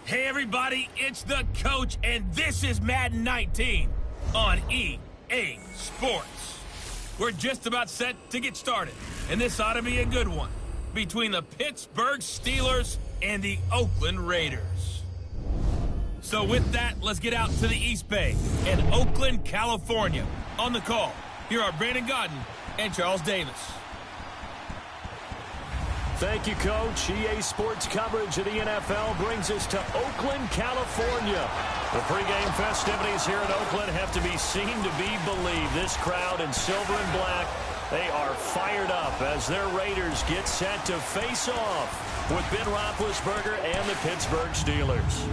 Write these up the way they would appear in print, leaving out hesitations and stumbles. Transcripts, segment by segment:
Hey everybody, it's the coach, and this is Madden 19 on EA Sports. We're just about set to get started, and this ought to be a good one between the Pittsburgh Steelers and the Oakland Raiders. So with that, let's get out to the East Bay in Oakland, California. On the call, here are Brandon Godden and Charles Davis. Thank you, Coach. EA Sports coverage of the NFL brings us to Oakland, California. The pregame festivities here in Oakland have to be seen to be believed. This crowd in silver and black, they are fired up as their Raiders get set to face off with Ben Roethlisberger and the Pittsburgh Steelers.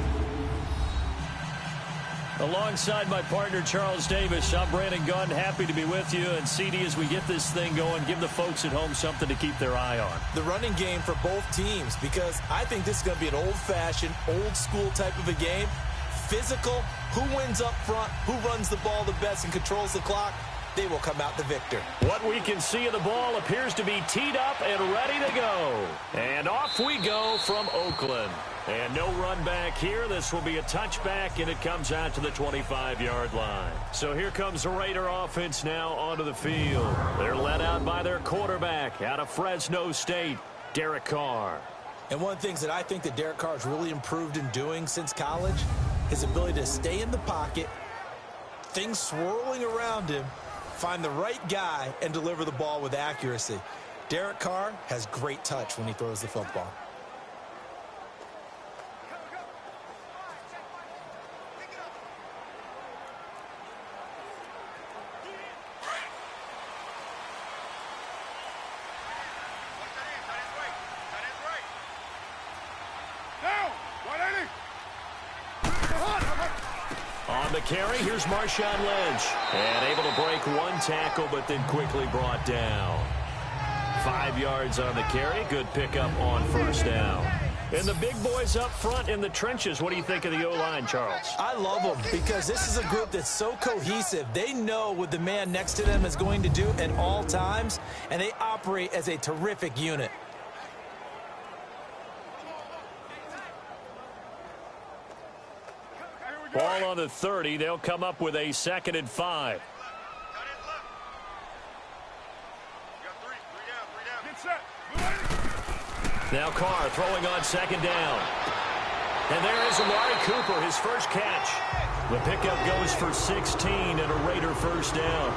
Alongside my partner, Charles Davis, I'm Brandon Gunn. Happy to be with you. And CD, as we get this thing going, give the folks at home something to keep their eye on. The running game for both teams, because I think this is going to be an old-fashioned, old-school type of a game. Physical, who wins up front, who runs the ball the best and controls the clock, they will come out the victor. What we can see of the ball appears to be teed up and ready to go. And off we go from Oakland. And no run back here. This will be a touchback, and it comes out to the 25-yard line. So here comes the Raider offense now onto the field. They're led out by their quarterback out of Fresno State, Derek Carr. And one of the things that I think that Derek Carr has really improved in doing since college, his ability to stay in the pocket, things swirling around him, find the right guy, and deliver the ball with accuracy. Derek Carr has great touch when he throws the football. On the carry, here's Marshawn Lynch. And able to break one tackle, but then quickly brought down. 5 yards on the carry. Good pickup on first down. And the big boys up front in the trenches. What do you think of the O-line, Charles? I love them because this is a group that's so cohesive. They know what the man next to them is going to do at all times, and they operate as a terrific unit. Ball on the 30. They'll come up with a 2nd and 5. Now Carr throwing on 2nd down. And there is Amari Cooper, his first catch. The pickup goes for 16 and a Raider first down.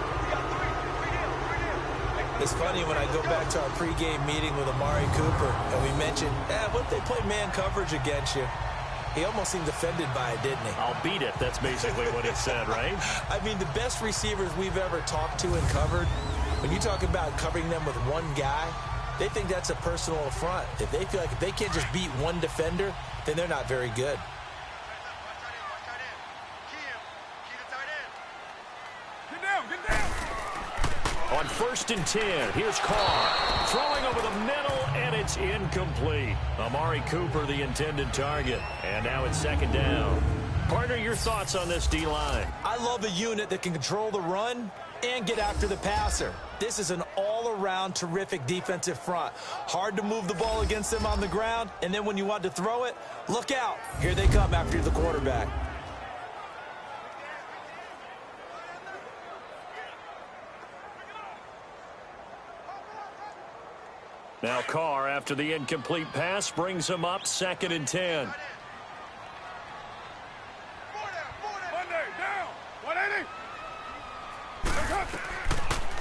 It's funny when I go back to our pregame meeting with Amari Cooper and we mentioned, what if they play man coverage against you? He almost seemed offended by it, didn't he? I'll beat it. That's basically what he said, right? I mean, the best receivers we've ever talked to and covered, when you talk about covering them with one guy, they think that's a personal affront. If they feel like if they can't just beat one defender, then they're not very good. Get down. On 1st and 10, here's Carr. Throwing over the middle, and it's incomplete. Amari Cooper, the intended target. And now it's 2nd down. Partner, your thoughts on this D-line? I love a unit that can control the run and get after the passer. This is an all-around terrific defensive front. Hard to move the ball against them on the ground, and then when you want to throw it, look out. Here they come after the quarterback. Now Carr, after the incomplete pass, brings him up 2nd and 10.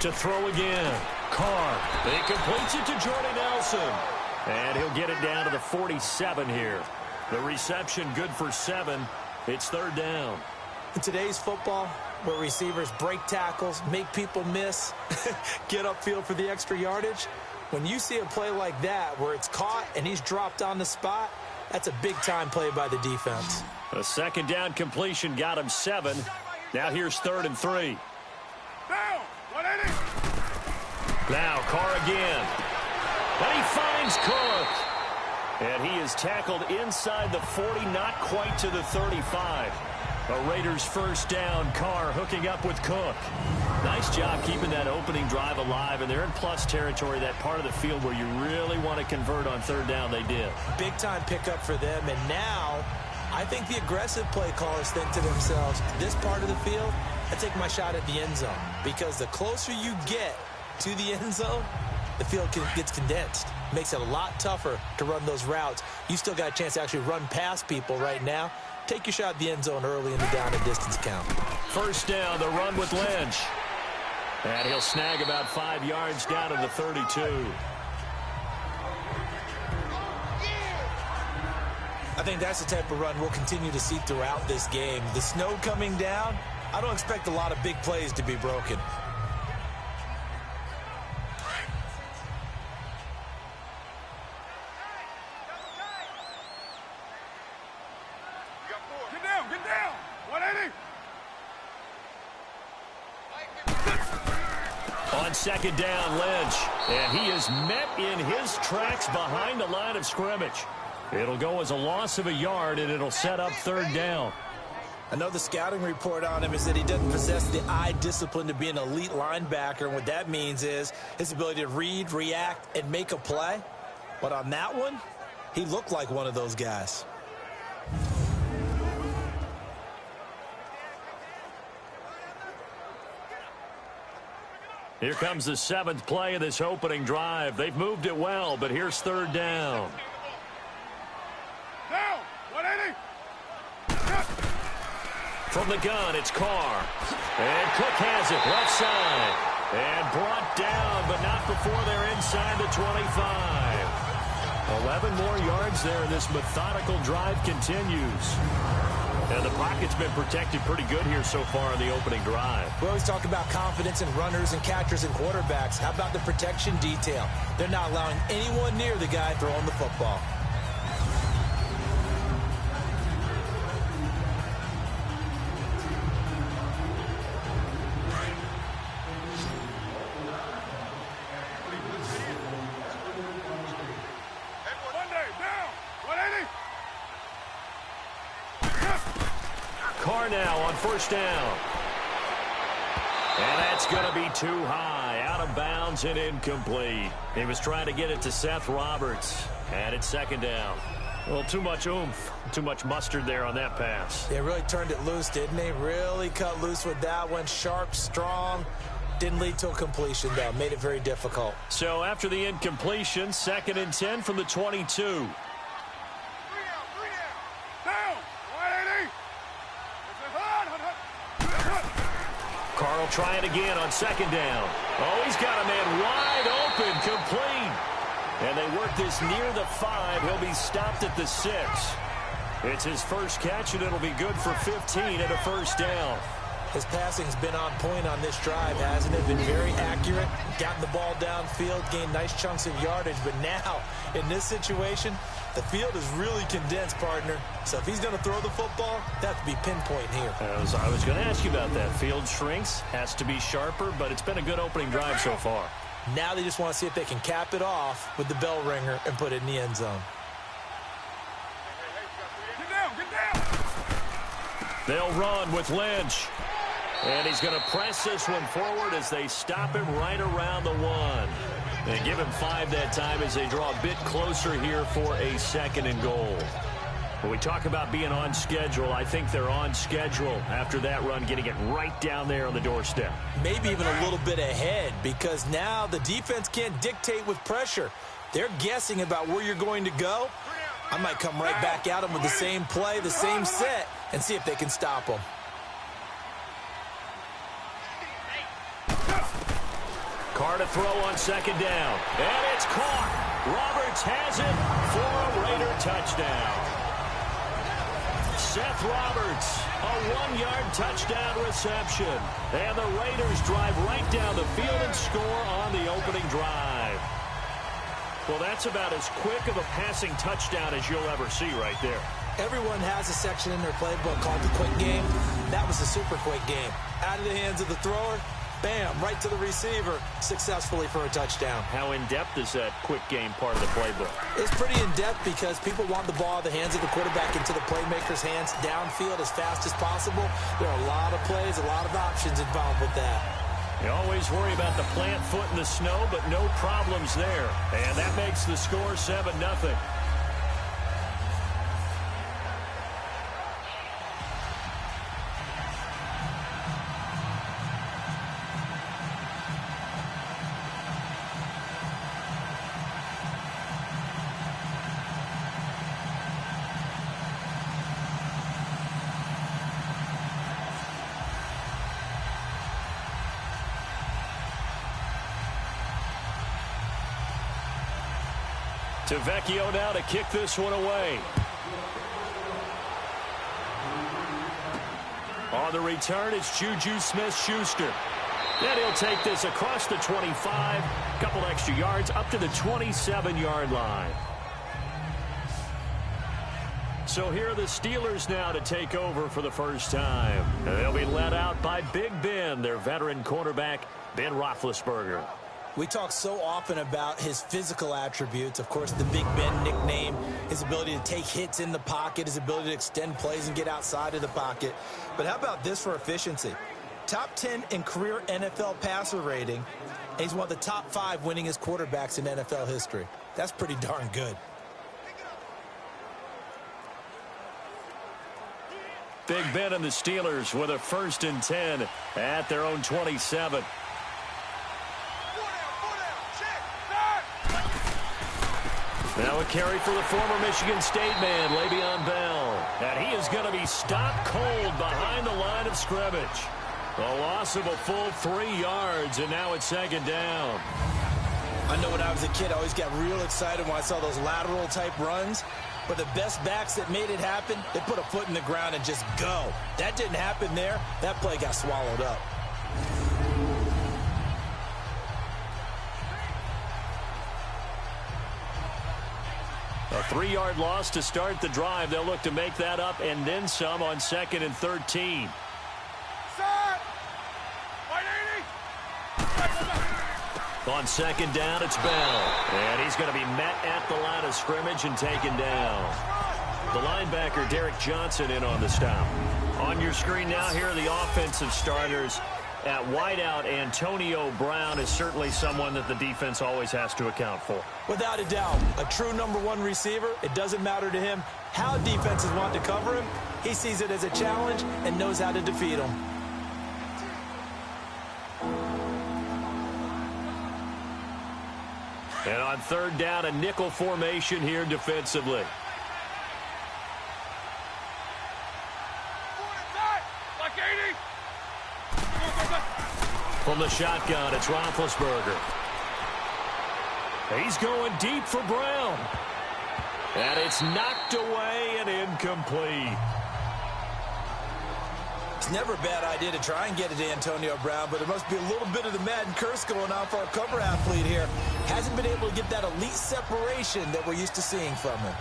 To throw again. Carr. He completes it to Jordy Nelson. And he'll get it down to the 47 here. The reception good for 7. It's 3rd down. In today's football, where receivers break tackles, make people miss, get upfield for the extra yardage, when you see a play like that where it's caught and he's dropped on the spot, that's a big-time play by the defense. A 2nd down completion got him 7. Now here's 3rd and 3. Down. 180. Now Carr again. And he finds Cook. And he is tackled inside the 40, not quite to the 35. A Raiders first down. Carr hooking up with Cook. Nice job keeping that opening drive alive, and they're in plus territory, that part of the field where you really want to convert on 3rd down. They did. Big-time pickup for them, and now I think the aggressive play callers think to themselves, this part of the field, I take my shot at the end zone. Because the closer you get to the end zone, the field gets condensed. Makes it a lot tougher to run those routes. You still got a chance to actually run past people right now. Take your shot at the end zone early in the down and distance count. First down, the run with Lynch. And he'll snag about 5 yards down to the 32. I think that's the type of run we'll continue to see throughout this game. The snow coming down, I don't expect a lot of big plays to be broken. Get down, get down. 180. On second down, Lynch. And he is met in his tracks behind the line of scrimmage. It'll go as a loss of a yard, and it'll set up third down. I know the scouting report on him is that he doesn't possess the eye discipline to be an elite linebacker, and what that means is his ability to read, react, and make a play. But on that one, he looked like one of those guys. Here comes the 7th play of this opening drive. They've moved it well, but here's third down. Down. 180. From the gun, it's Carr. And Cook has it, left side. And brought down, but not before they're inside the 25. 11 more yards there, and this methodical drive continues. And the pocket's been protected pretty good here so far in the opening drive. We always talk about confidence in runners and catchers and quarterbacks. How about the protection detail? They're not allowing anyone near the guy throwing the football. Carr now on first down. And that's going to be too high. Out of bounds and incomplete. He was trying to get it to Seth Roberts. And it's second down. Well, too much oomph. Too much mustard there on that pass. They really turned it loose, didn't they? Really cut loose with that one. Sharp, strong. Didn't lead to a completion, though. Made it very difficult. So after the incompletion, 2nd and 10 from the 22. Carl trying again on second down. Oh, he's got a man wide open, complete. And they work this near the 5. He'll be stopped at the 6. It's his first catch, and it'll be good for 15 and a first down. His passing's been on point on this drive, hasn't it? Been very accurate, gotten the ball downfield, gained nice chunks of yardage. But now, in this situation, the field is really condensed, partner. So if he's going to throw the football, that has to be pinpoint here. I was going to ask you about that. Field shrinks, has to be sharper, but it's been a good opening drive so far. Now they just want to see if they can cap it off with the bell ringer and put it in the end zone. Get down, get down. They'll run with Lynch. And he's going to press this one forward as they stop him right around the 1. They give him 5 that time as they draw a bit closer here for a 2nd and goal. When we talk about being on schedule, I think they're on schedule after that run, getting it right down there on the doorstep. Maybe even a little bit ahead, because now the defense can't dictate with pressure. They're guessing about where you're going to go. I might come right back at them with the same play, the same set, and see if they can stop them. Carr to throw on second down. And it's caught. Roberts has it for a Raider touchdown. Seth Roberts, a 1-yard touchdown reception. And the Raiders drive right down the field and score on the opening drive. Well, that's about as quick of a passing touchdown as you'll ever see right there. Everyone has a section in their playbook called the quick game. That was a super quick game. Out of the hands of the thrower, bam, right to the receiver, successfully for a touchdown. How in-depth is that quick game part of the playbook? It's pretty in-depth because people want the ball out of the hands of the quarterback into the playmaker's hands downfield as fast as possible. There are a lot of plays, a lot of options involved with that. You always worry about the plant foot in the snow, but no problems there. And that makes the score 7-0. To Vecchio now to kick this one away. On the return, it's Juju Smith-Schuster. And he'll take this across the 25, couple extra yards up to the 27-yard line. So here are the Steelers now to take over for the first time. And they'll be led out by Big Ben, their veteran quarterback, Ben Roethlisberger. We talk so often about his physical attributes. Of course, the Big Ben nickname, his ability to take hits in the pocket, his ability to extend plays and get outside of the pocket. But how about this for efficiency? Top 10 in career NFL passer rating, and he's one of the top 5 winningest quarterbacks in NFL history. That's pretty darn good. Big Ben and the Steelers with a 1st and 10 at their own 27. Now a carry for the former Michigan State man, Le'Veon Bell. And he is going to be stopped cold behind the line of scrimmage. A loss of a full 3 yards, and now it's 2nd down. I know when I was a kid, I always got real excited when I saw those lateral-type runs. But the best backs that made it happen, they put a foot in the ground and just go. That didn't happen there. That play got swallowed up. A 3-yard loss to start the drive. They'll look to make that up and then some on 2nd and 13. On 2nd down, it's Bell. And he's going to be met at the line of scrimmage and taken down. The linebacker, Derek Johnson, in on the stop. On your screen now, here are the offensive starters. At wideout, Antonio Brown is certainly someone that the defense always has to account for. Without a doubt, a true #1 receiver. It doesn't matter to him how defenses want to cover him. He sees it as a challenge and knows how to defeat them. And on 3rd down, a nickel formation here defensively. From the shotgun, it's Roethlisberger. He's going deep for Brown. And it's knocked away and incomplete. It's never a bad idea to try and get it to Antonio Brown, but there must be a little bit of the Madden curse going on for our cover athlete here. Hasn't been able to get that elite separation that we're used to seeing from him.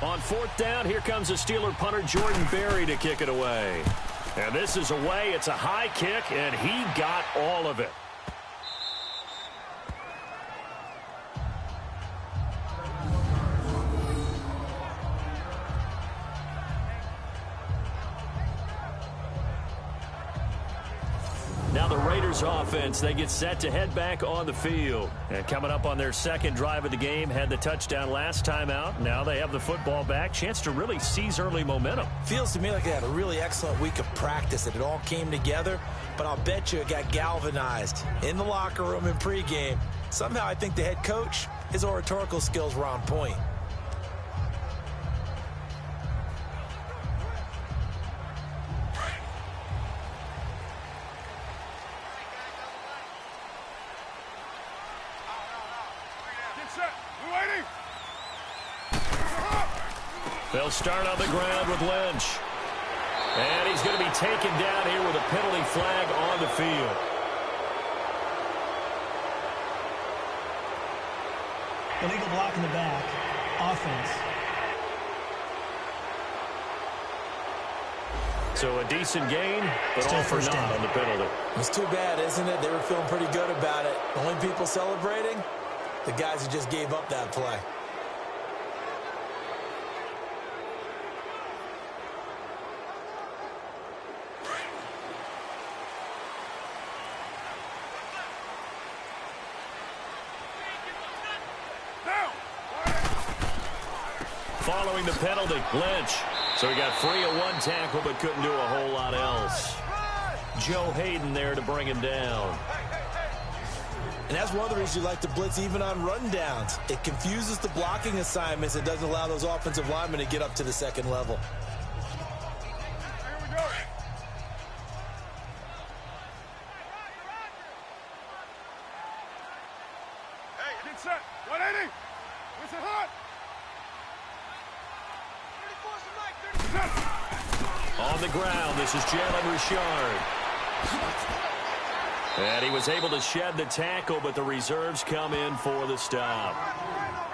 On 4th down, here comes the Steeler punter Jordan Berry to kick it away. And this is away. It's a high kick, and he got all of it. Now the Raiders offense, they get set to head back on the field. And coming up on their 2nd drive of the game, had the touchdown last time out. Now they have the football back. Chance to really seize early momentum. Feels to me like they had a really excellent week of practice, and it all came together. But I'll bet you it got galvanized in the locker room in pregame. Somehow I think the head coach, his oratorical skills were on point. They'll start on the ground with Lynch. And he's going to be taken down here with a penalty flag on the field. Illegal block in the back. Offense. So a decent gain, but Still all for first naught down. on the penalty. It's too bad, isn't it? They were feeling pretty good about it. The only people celebrating, the guys who just gave up that play. Following the penalty, Lynch. So he got free of one tackle, but couldn't do a whole lot else. Joe Hayden there to bring him down. And that's one of the reasons you like to blitz even on rundowns. It confuses the blocking assignments. It doesn't allow those offensive linemen to get up to the second level. Here we go. Hey, get set. 180. Listen hot. 34 On the ground, this is Jalen Richard. And he was able to shed the tackle, but the reserves come in for the stop.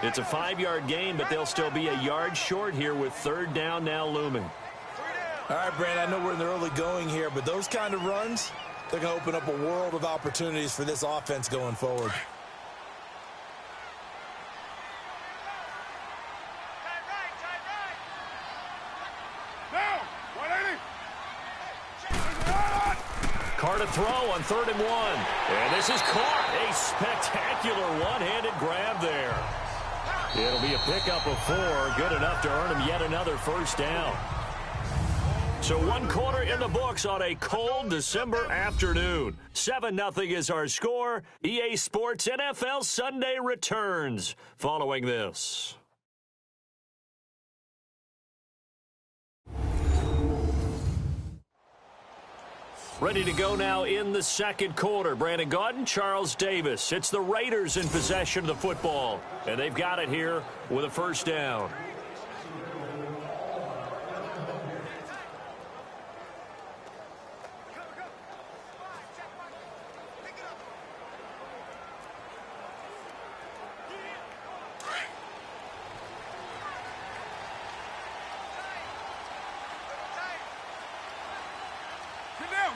It's a 5-yard gain, but they'll still be a yard short here with third down now looming. All right, Brandon, I know we're in the early going here, but those kind of runs, they're going to open up a world of opportunities for this offense going forward. Now, 180. Carr to throw on 3rd and 1. And this is caught. A spectacular one-handed grab there. It'll be a pickup of 4. Good enough to earn him yet another first down. So 1 quarter in the books on a cold December afternoon. 7-0 is our score. EA Sports NFL Sunday returns following this. Ready to go now in the second quarter. Brandon Gaudin, Charles Davis. It's the Raiders in possession of the football. And they've got it here with a first down.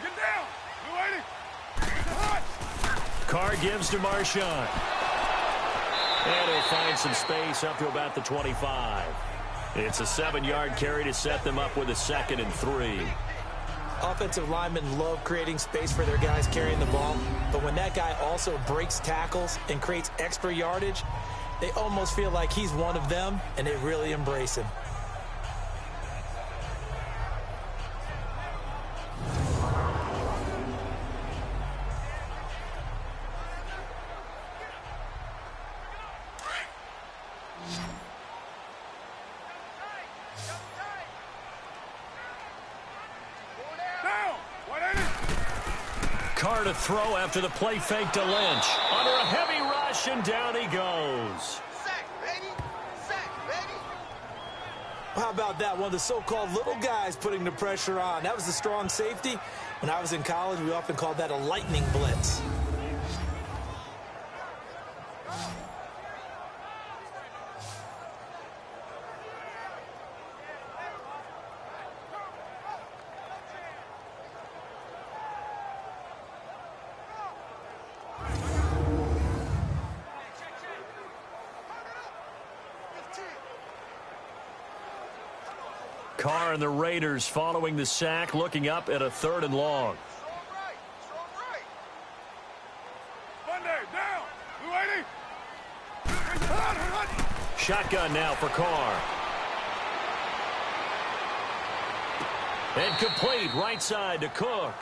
Get down. 280. Carr gives to Marshawn. And he'll find some space up to about the 25. It's a 7-yard carry to set them up with a 2nd and 3. Offensive linemen love creating space for their guys carrying the ball, but when that guy also breaks tackles and creates extra yardage, they almost feel like he's one of them, and they really embrace him. Carr to throw after the play fake to Lynch. Under a heavy rush, and down he goes. How about that? One of the so-called little guys putting the pressure on. That was the strong safety. When I was in college, we often called that a lightning blitz. Carr and the Raiders following the sack, looking up at a 3rd and long. Monday, down. 280. Shotgun now for Carr. And complete right side to Cook.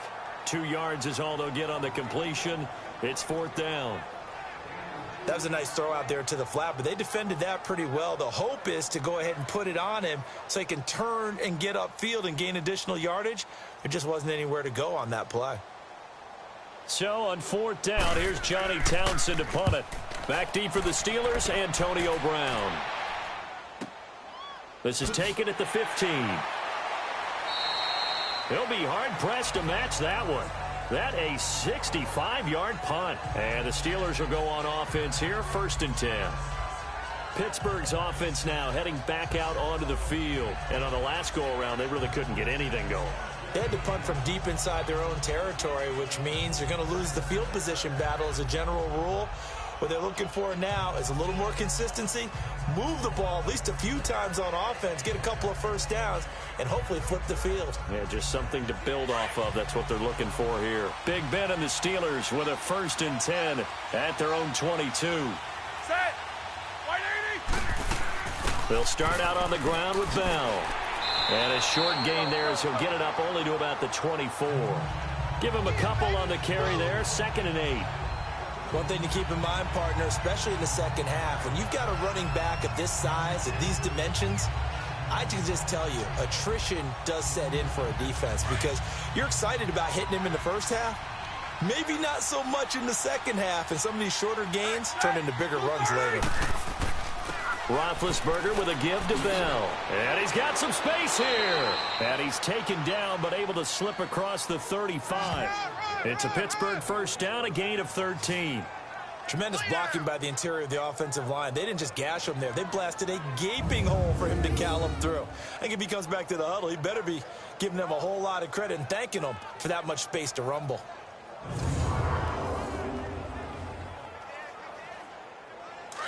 2 yards is all they'll get on the completion. It's 4th down. That was a nice throw out there to the flat, but they defended that pretty well. The hope is to go ahead and put it on him so he can turn and get upfield and gain additional yardage. There just wasn't anywhere to go on that play. So on 4th down, here's Johnny Townsend to punt it. Back deep for the Steelers, Antonio Brown. This is taken at the 15. He'll be hard-pressed to match that one. That a 65-yard punt. And the Steelers will go on offense here, 1st and 10. Pittsburgh's offense now heading back out onto the field. And on the last go-around, they really couldn't get anything going. They had to punt from deep inside their own territory, which means you're going to lose the field position battle as a general rule. What they're looking for now is a little more consistency, move the ball at least a few times on offense, get a couple of first downs, and hopefully flip the field. Yeah, just something to build off of. That's what they're looking for here. Big Ben and the Steelers with a 1st and 10 at their own 22. Set. 180. They'll start out on the ground with Bell. And a short gain there as he'll get it up only to about the 24. Give him a couple on the carry there, 2nd and 8. One thing to keep in mind, partner, especially in the second half, when you've got a running back of this size, of these dimensions, I can just tell you, attrition does set in for a defense because you're excited about hitting him in the first half. Maybe not so much in the second half, and some of these shorter gains turn into bigger runs later. Roethlisberger with a give to Bell. And he's got some space here. And he's taken down but able to slip across the 35. It's a Pittsburgh first down, a gain of 13. Tremendous blocking by the interior of the offensive line. They didn't just gash him there. They blasted a gaping hole for him to gallop through. I think if he comes back to the huddle, he better be giving them a whole lot of credit and thanking them for that much space to rumble.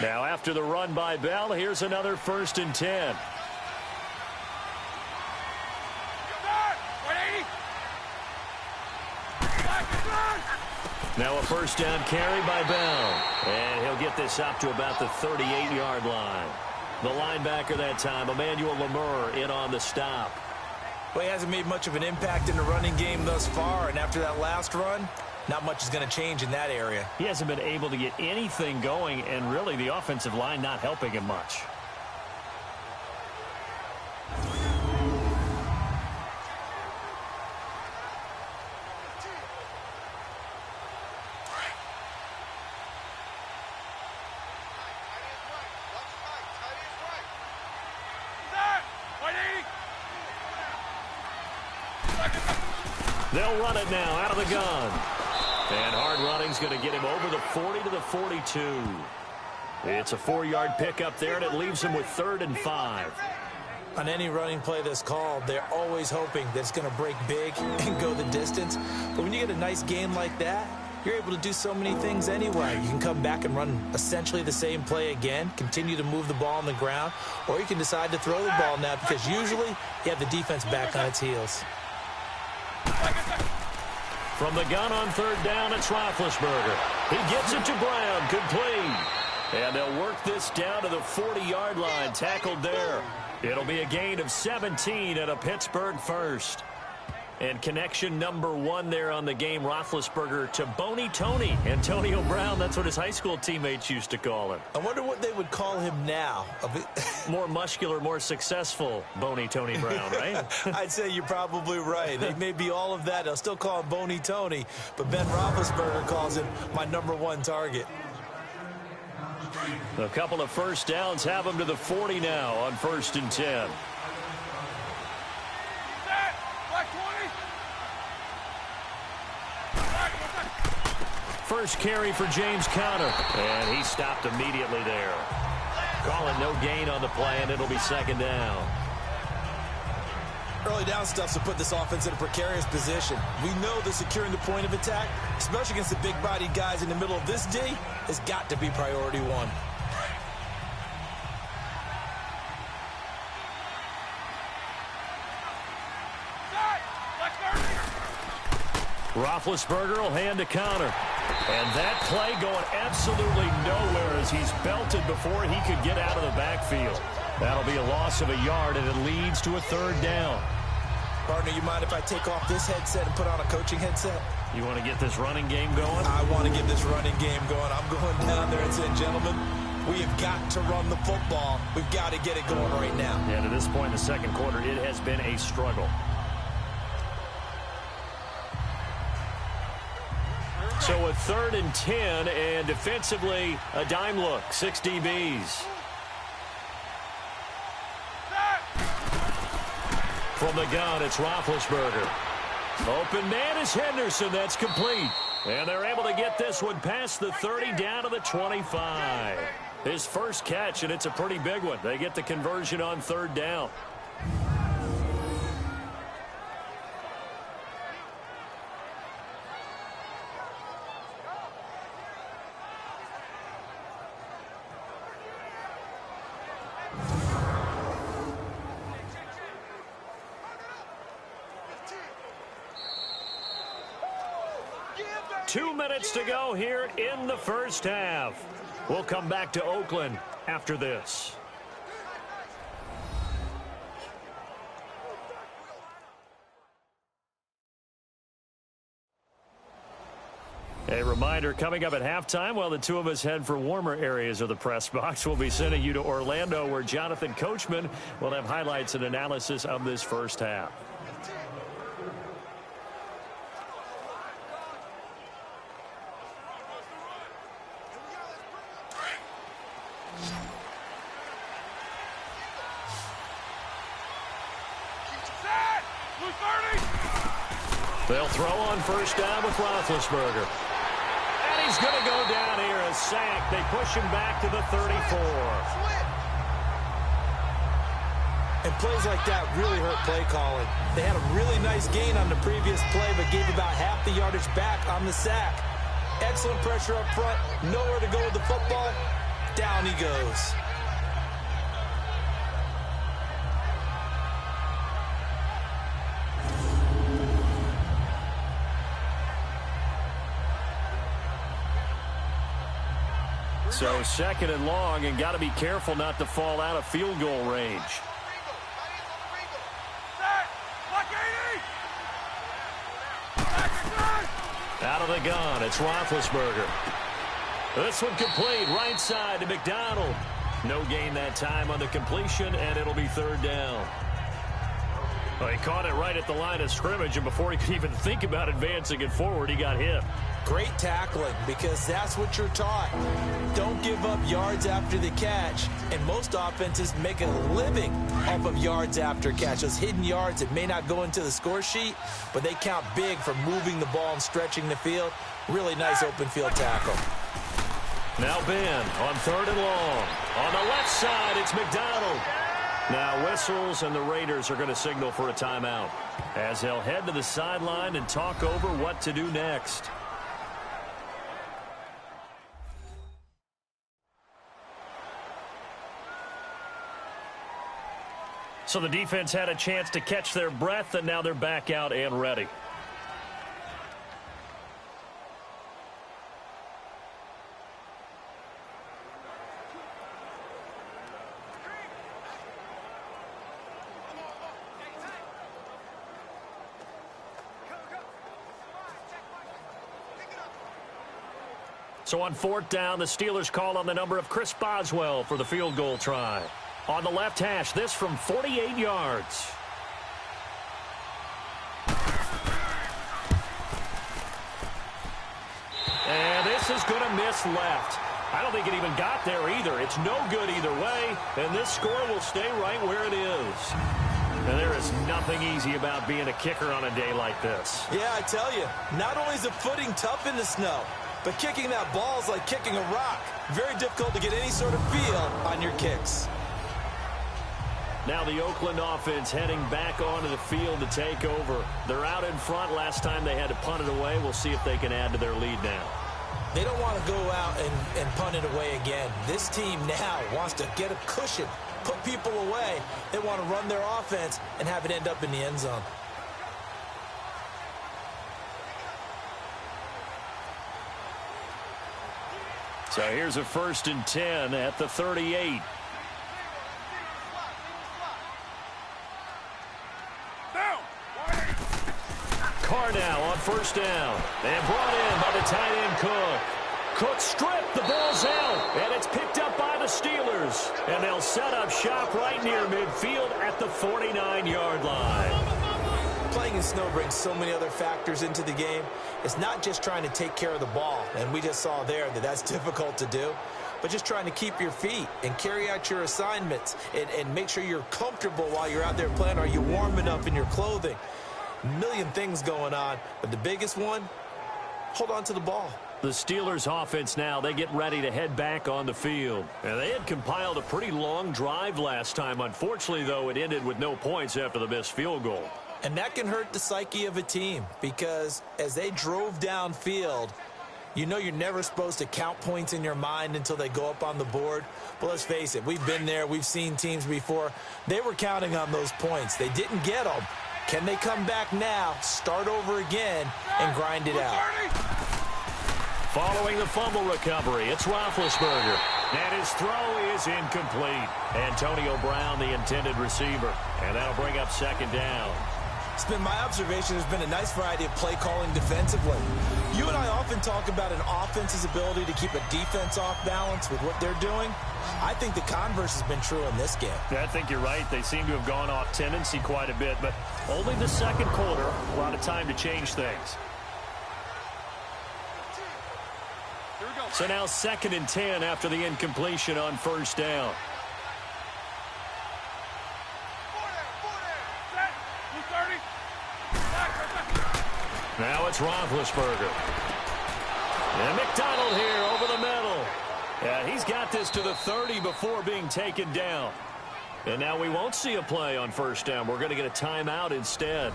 Now after the run by Bell, here's another 1st and 10. Now a first down carry by Bell. And he'll get this up to about the 38-yard line. The linebacker that time, Emmanuel Lemur, in on the stop. Well, he hasn't made much of an impact in the running game thus far, and after that last run, not much is going to change in that area. He hasn't been able to get anything going, and really the offensive line not helping him much. They'll run it now out of the gun. And hard running's going to get him over the 40 to the 42. It's a 4-yard pickup there, and it leaves him with 3rd and 5. On any running play that's called, they're always hoping that it's going to break big and go the distance. But when you get a nice gain like that, you're able to do so many things anyway. You can come back and run essentially the same play again, continue to move the ball on the ground, or you can decide to throw the ball now because usually you have the defense back on its heels. From the gun on 3rd down, it's Roethlisberger. He gets it to Brown, complete. And they'll work this down to the 40-yard line, tackled there. It'll be a gain of 17 and a Pittsburgh first. And connection number 1 there on the game, Roethlisberger to Boney Tony. Antonio Brown, that's what his high school teammates used to call him. I wonder what they would call him now. More muscular, more successful Boney Tony Brown, right? I'd say you're probably right. They may be all of that. They'll still call him Boney Tony, but Ben Roethlisberger calls him my number 1 target. A couple of first downs have him to the 40 now on 1st and 10. First carry for James Conner, and he stopped immediately there. Calling no gain on the play, and it'll be 2nd down. Early down stuff to put this offense in a precarious position. We know that securing the point of attack, especially against the big-bodied guys in the middle of this D, has got to be priority 1. Roethlisberger will hand to Conner. And that play going absolutely nowhere as he's belted before he could get out of the backfield. That'll be a loss of a yard, and it leads to a 3rd down. Partner, you mind if I take off this headset and put on a coaching headset? You want to get this running game going? I want to get this running game going. I'm going down there and saying, gentlemen, we have got to run the football. We've got to get it going right now. And at this point in the second quarter, it has been a struggle. So a 3rd and 10, and defensively, a dime look, 6 DBs. From the gun, it's Roethlisberger. Open man is Henderson. That's complete. And they're able to get this one past the 30 down to the 25. His first catch, and it's a pretty big one. They get the conversion on 3rd down. Two minutes to go here in the first half. We'll come back to Oakland after this. A reminder, coming up at halftime, while the two of us head for warmer areas of the press box, we'll be sending you to Orlando, where Jonathan Coachman will have highlights and analysis of this first half. They'll throw on first down with Roethlisberger. And he's going to go down here as sacked. They push him back to the 34. And plays like that really hurt play calling. They had a really nice gain on the previous play, but gave about half the yardage back on the sack. Excellent pressure up front. Nowhere to go with the football. Down he goes. So second and long, and got to be careful not to fall out of field goal range. Out of the gun, it's Roethlisberger. This one complete, right side to McDonald. No gain that time on the completion, and it'll be third down. Well, he caught it right at the line of scrimmage, and before he could even think about advancing it forward, he got hit. Great tackling, because that's what you're taught. Don't give up yards after the catch. And most offenses make a living off of yards after catch. Those hidden yards that may not go into the score sheet, but they count big for moving the ball and stretching the field. Really nice open field tackle. Now Ben on third and long. On the left side, it's McDonald. Now whistles, and the Raiders are going to signal for a timeout, as they'll head to the sideline and talk over what to do next. So the defense had a chance to catch their breath, and now they're back out and ready. So on fourth down, the Steelers call on the number of Chris Boswell for the field goal try. On the left hash, this from 48 yards. And this is going to miss left. I don't think it even got there either. It's no good either way, and this score will stay right where it is. And there is nothing easy about being a kicker on a day like this. Yeah, I tell you, not only is the footing tough in the snow, but kicking that ball is like kicking a rock. Very difficult to get any sort of feel on your kicks. Now the Oakland offense heading back onto the field to take over. They're out in front. Last time they had to punt it away. We'll see if they can add to their lead now. They don't want to go out and punt it away again. This team now wants to get a cushion, put people away. They want to run their offense and have it end up in the end zone. So here's a 1st and 10 at the 38. Carr now on first down. And brought in by the tight end Cook. Cook stripped, the ball's out, and it's picked up by the Steelers. And they'll set up shop right near midfield at the 49-yard line. Playing in snow brings so many other factors into the game. It's not just trying to take care of the ball, and we just saw there that that's difficult to do, but just trying to keep your feet and carry out your assignments and make sure you're comfortable while you're out there playing. Are you warm enough in your clothing? A million things going on, but the biggest one, hold on to the ball. The Steelers offense now, they get ready to head back on the field. And they had compiled a pretty long drive last time. Unfortunately, though, it ended with no points after the missed field goal. And that can hurt the psyche of a team, because as they drove downfield, you know you're never supposed to count points in your mind until they go up on the board. But let's face it, we've been there. We've seen teams before. They were counting on those points. They didn't get them. Can they come back now, start over again, and grind it out? Following the fumble recovery, it's Roethlisberger. And his throw is incomplete. Antonio Brown, the intended receiver. And that'll bring up second down. It's been my observation there's been a nice variety of play calling defensively. You and I often talk about an offense's ability to keep a defense off balance with what they're doing. I think the converse has been true in this game. Yeah, I think you're right. They seem to have gone off tendency quite a bit, but only the second quarter. A lot of time to change things. So now 2nd and 10 after the incompletion on first down. Now it's Roethlisberger. And McDonald here over the middle. Yeah, he's got this to the 30 before being taken down. And now we won't see a play on first down. We're going to get a timeout instead,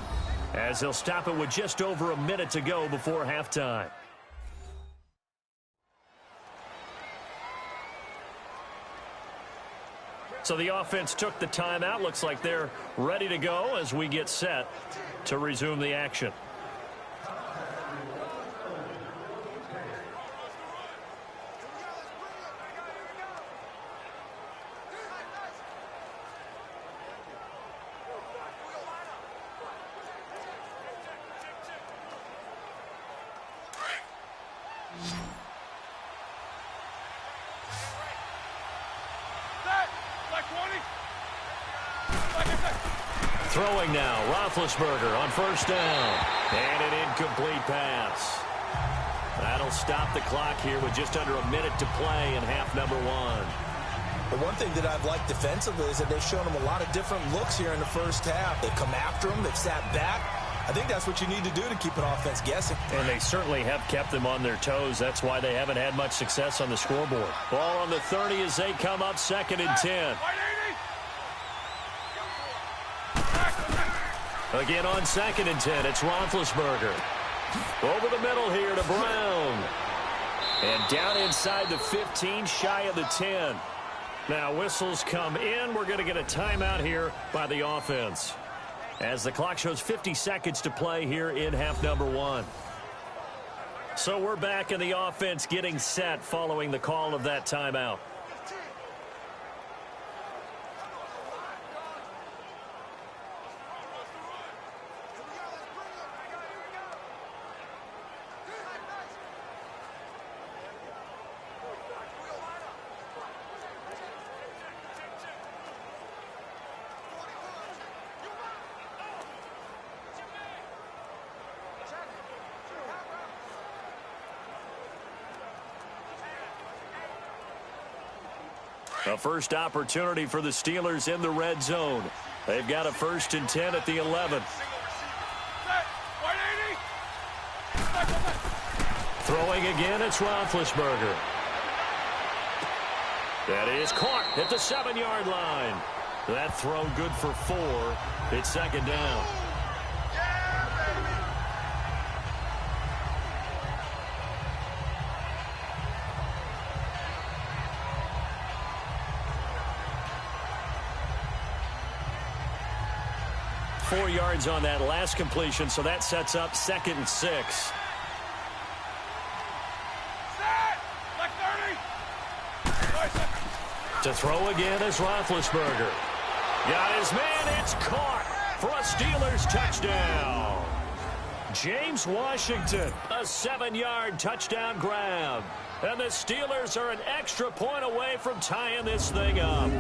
as they'll stop it with just over a minute to go before halftime. So the offense took the timeout. Looks like they're ready to go as we get set to resume the action. Throwing now, Roethlisberger on first down. And an incomplete pass. That'll stop the clock here with just under a minute to play in half number 1. The one thing that I've liked defensively is that they've shown them a lot of different looks here in the first half. They've come after them. They've sat back. I think that's what you need to do to keep an offense guessing. And they certainly have kept them on their toes. That's why they haven't had much success on the scoreboard. Ball on the 30 as they come up 2nd and 10. Again on 2nd and 10, it's Roethlisberger. Over the middle here to Brown. And down inside the 15, shy of the 10. Now whistles come in. We're going to get a timeout here by the offense, as the clock shows 50 seconds to play here in half number 1. So we're back in the offense getting set following the call of that timeout. A first opportunity for the Steelers in the red zone. They've got a 1st and 10 at the 11. Throwing again, it's Roethlisberger. That is caught at the 7-yard line. That throw good for 4. It's 2nd down. 4 yards on that last completion, so that sets up 2nd and 6. To throw again is Roethlisberger. Got his man, it's caught for a Steelers touchdown. James Washington, a 7-yard touchdown grab. And the Steelers are an extra point away from tying this thing up.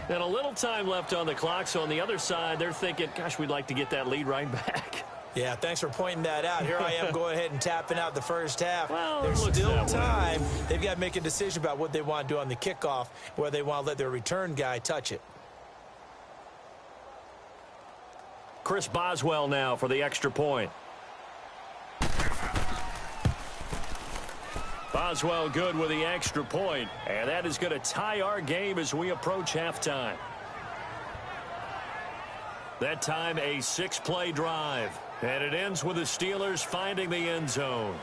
And a little time left on the clock, so on the other side, they're thinking, gosh, we'd like to get that lead right back. Yeah, thanks for pointing that out. Here I am going ahead and tapping out the first half. Well, there's still time. They've got to make a decision about what they want to do on the kickoff, whether they want to let their return guy touch it. Chris Boswell now for the extra point. Boswell good with the extra point, and that is going to tie our game as we approach halftime. That time a 6-play drive, and it ends with the Steelers finding the end zone.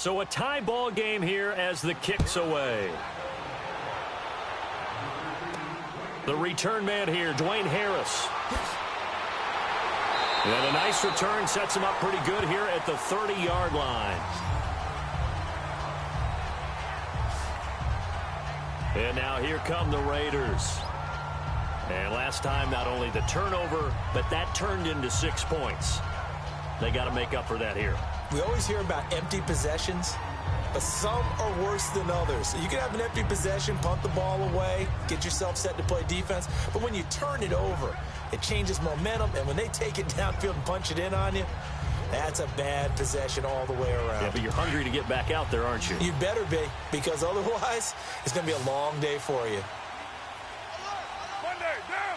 So a tie ball game here as the kick's away. The return man here, Dwayne Harris. And a nice return sets him up pretty good here at the 30-yard line. And now here come the Raiders. And last time, not only the turnover, but that turned into 6 points. They got to make up for that here. We always hear about empty possessions, but some are worse than others. You can have an empty possession, punt the ball away, get yourself set to play defense, but when you turn it over, it changes momentum, and when they take it downfield and punch it in on you, that's a bad possession all the way around. Yeah, but you're hungry to get back out there, aren't you? You better be, because otherwise, it's going to be a long day for you. Monday, down.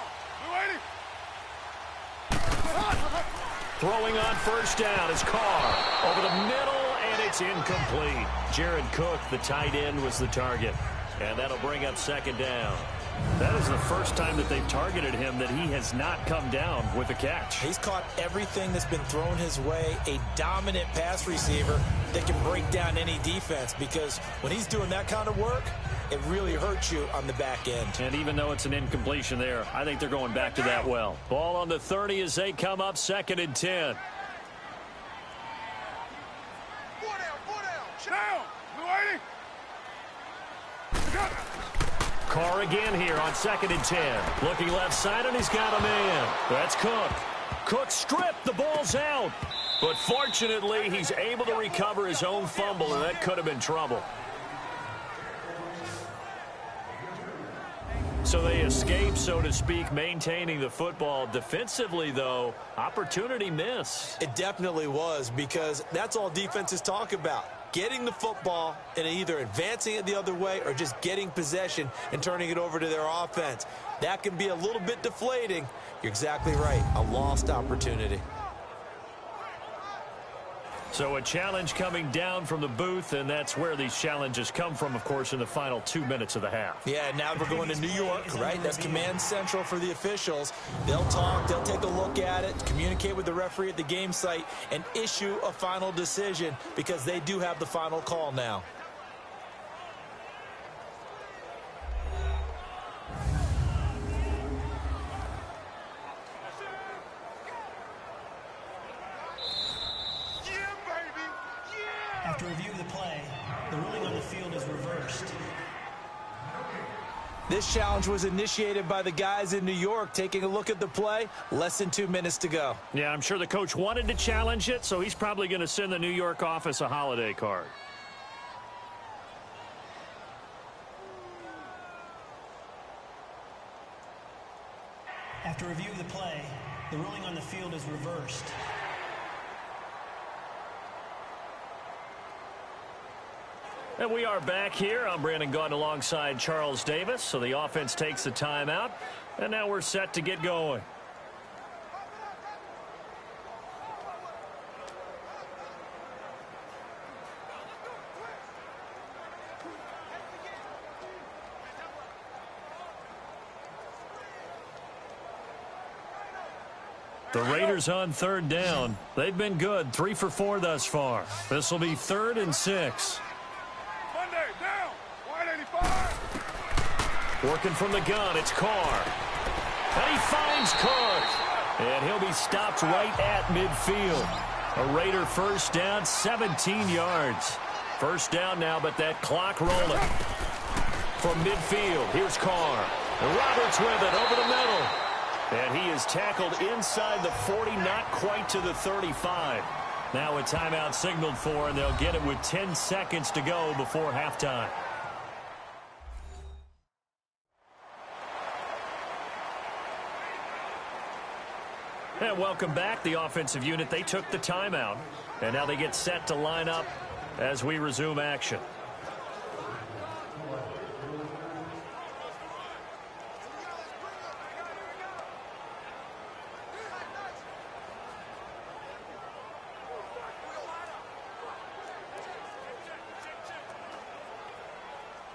Throwing on first down is Carr. Over the middle, and it's incomplete. Jared Cook, the tight end, was the target. And that'll bring up second down. That is the first time that they've targeted him that he has not come down with a catch. He's caught everything that's been thrown his way. A dominant pass receiver that can break down any defense, because when he's doing that kind of work, it really hurts you on the back end. And even though it's an incompletion there, I think they're going back to that well. Ball on the 30 as they come up, 2nd and 10. Carr again here on 2nd and 10. Looking left side, and he's got a man. That's Cook. Cook stripped. The ball's out. But fortunately, he's able to recover his own fumble, and that could have been trouble. So they escape, so to speak, maintaining the football. Defensively, though, opportunity miss. It definitely was, because that's all defenses talk about. Getting the football and either advancing it the other way or just getting possession and turning it over to their offense. That can be a little bit deflating. You're exactly right. A lost opportunity. So a challenge coming down from the booth, and that's where these challenges come from, of course, in the final 2 minutes of the half. Yeah, now we're going to New York, right? That's command central for the officials. They'll talk, they'll take a look at it, communicate with the referee at the game site, and issue a final decision, because they do have the final call now. After review of the play, the ruling on the field is reversed. This challenge was initiated by the guys in New York. Taking a look at the play, less than 2 minutes to go. Yeah, I'm sure the coach wanted to challenge it, so he's probably going to send the New York office a holiday card. After review of the play, the ruling on the field is reversed. And we are back here. I'm Brandon Gaudin alongside Charles Davis. So the offense takes the timeout, and now we're set to get going. The Raiders on 3rd down. They've been good, 3 for 4 thus far. This will be 3rd and 6. Working from the gun, it's Carr. And he finds Cook. And he'll be stopped right at midfield. A Raider first down, 17 yards. First down now, but that clock rolling. From midfield, here's Carr. And Roberts with it over the middle. And he is tackled inside the 40, not quite to the 35. Now a timeout signaled for, and they'll get it with 10 seconds to go before halftime. And welcome back. The offensive unit, they took the timeout. And now they get set to line up as we resume action.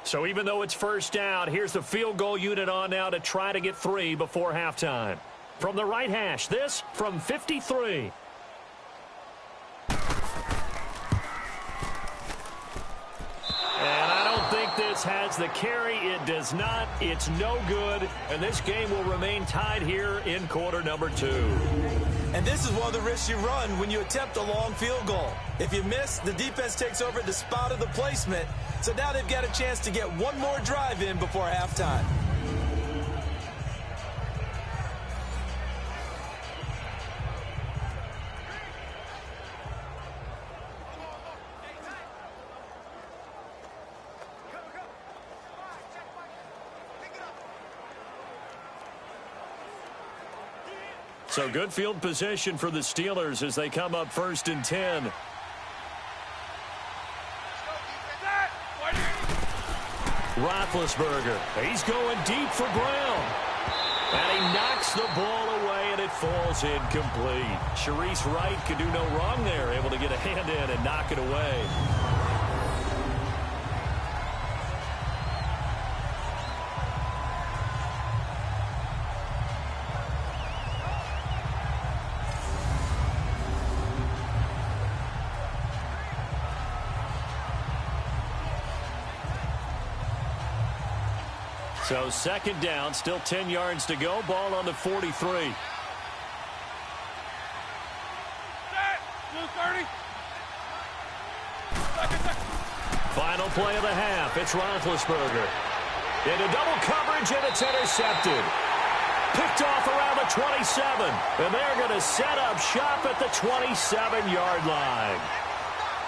So even though it's first down, here's the field goal unit on now to try to get 3 before halftime. From the right hash, this from 53. This has the carry. It does not. It's no good. And this game will remain tied here in quarter number 2. And this is one of the risks you run when you attempt a long field goal. If you miss, the defense takes over at the spot of the placement. So now they've got a chance to get one more drive in before halftime. So good field position for the Steelers as they come up 1st and 10. Roethlisberger. He's going deep for Brown. And he knocks the ball away, and it falls incomplete. Sharice Wright could do no wrong there, able to get a hand in and knock it away. So 2nd down, still 10 yards to go. Ball on the 43. Final play of the half. It's Roethlisberger. Into double coverage, and it's intercepted. Picked off around the 27. And they're going to set up shop at the 27-yard line.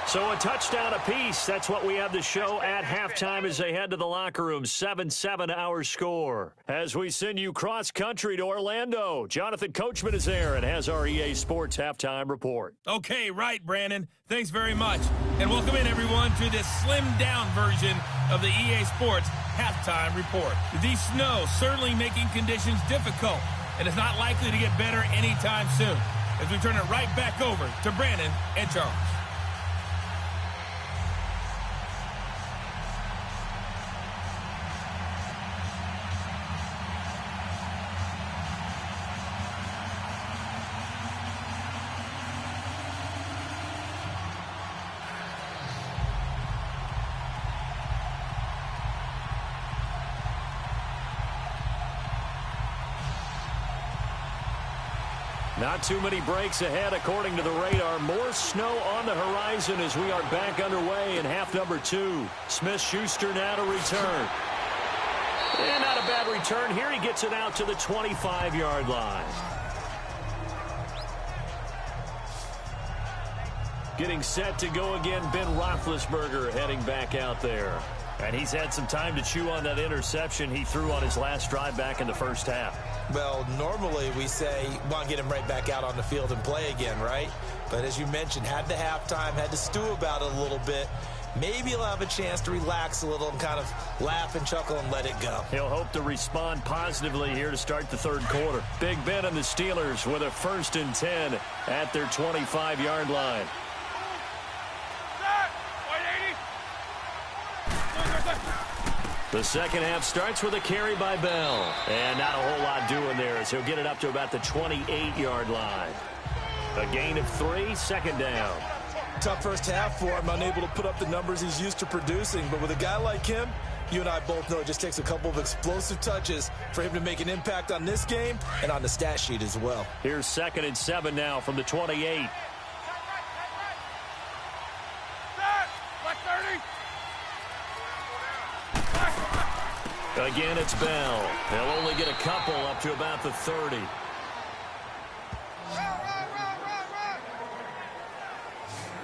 So a touchdown apiece. That's what we have to show at halftime as they head to the locker room. 7-7 our score. As we send you cross-country to Orlando, Jonathan Coachman is there and has our EA Sports halftime report. Okay, right, Brandon. Thanks very much. And welcome in, everyone, to this slimmed-down version of the EA Sports halftime report. The snow certainly making conditions difficult, and it's not likely to get better anytime soon. As we turn it right back over to Brandon and Charles. Not too many breaks ahead according to the radar. More snow on the horizon as we are back underway in half number 2. Smith-Schuster now to return. And not a bad return here. He gets it out to the 25-yard line. Getting set to go again, Ben Roethlisberger heading back out there. And he's had some time to chew on that interception he threw on his last drive back in the first half. Well, normally we say, want to get him right back out on the field and play again, right? But as you mentioned, had the halftime, had to stew about it a little bit. Maybe he'll have a chance to relax a little and kind of laugh and chuckle and let it go. He'll hope to respond positively here to start the 3rd quarter. Big Ben and the Steelers with a 1st and 10 at their 25-yard line. The second half starts with a carry by Bell. And not a whole lot doing there as he'll get it up to about the 28-yard line. A gain of 3, 2nd down. Tough first half for him, unable to put up the numbers he's used to producing. But with a guy like him, you and I both know it just takes a couple of explosive touches for him to make an impact on this game and on the stat sheet as well. Here's 2nd and 7 now from the 28. Again, it's Bell. They'll only get a couple up to about the 30.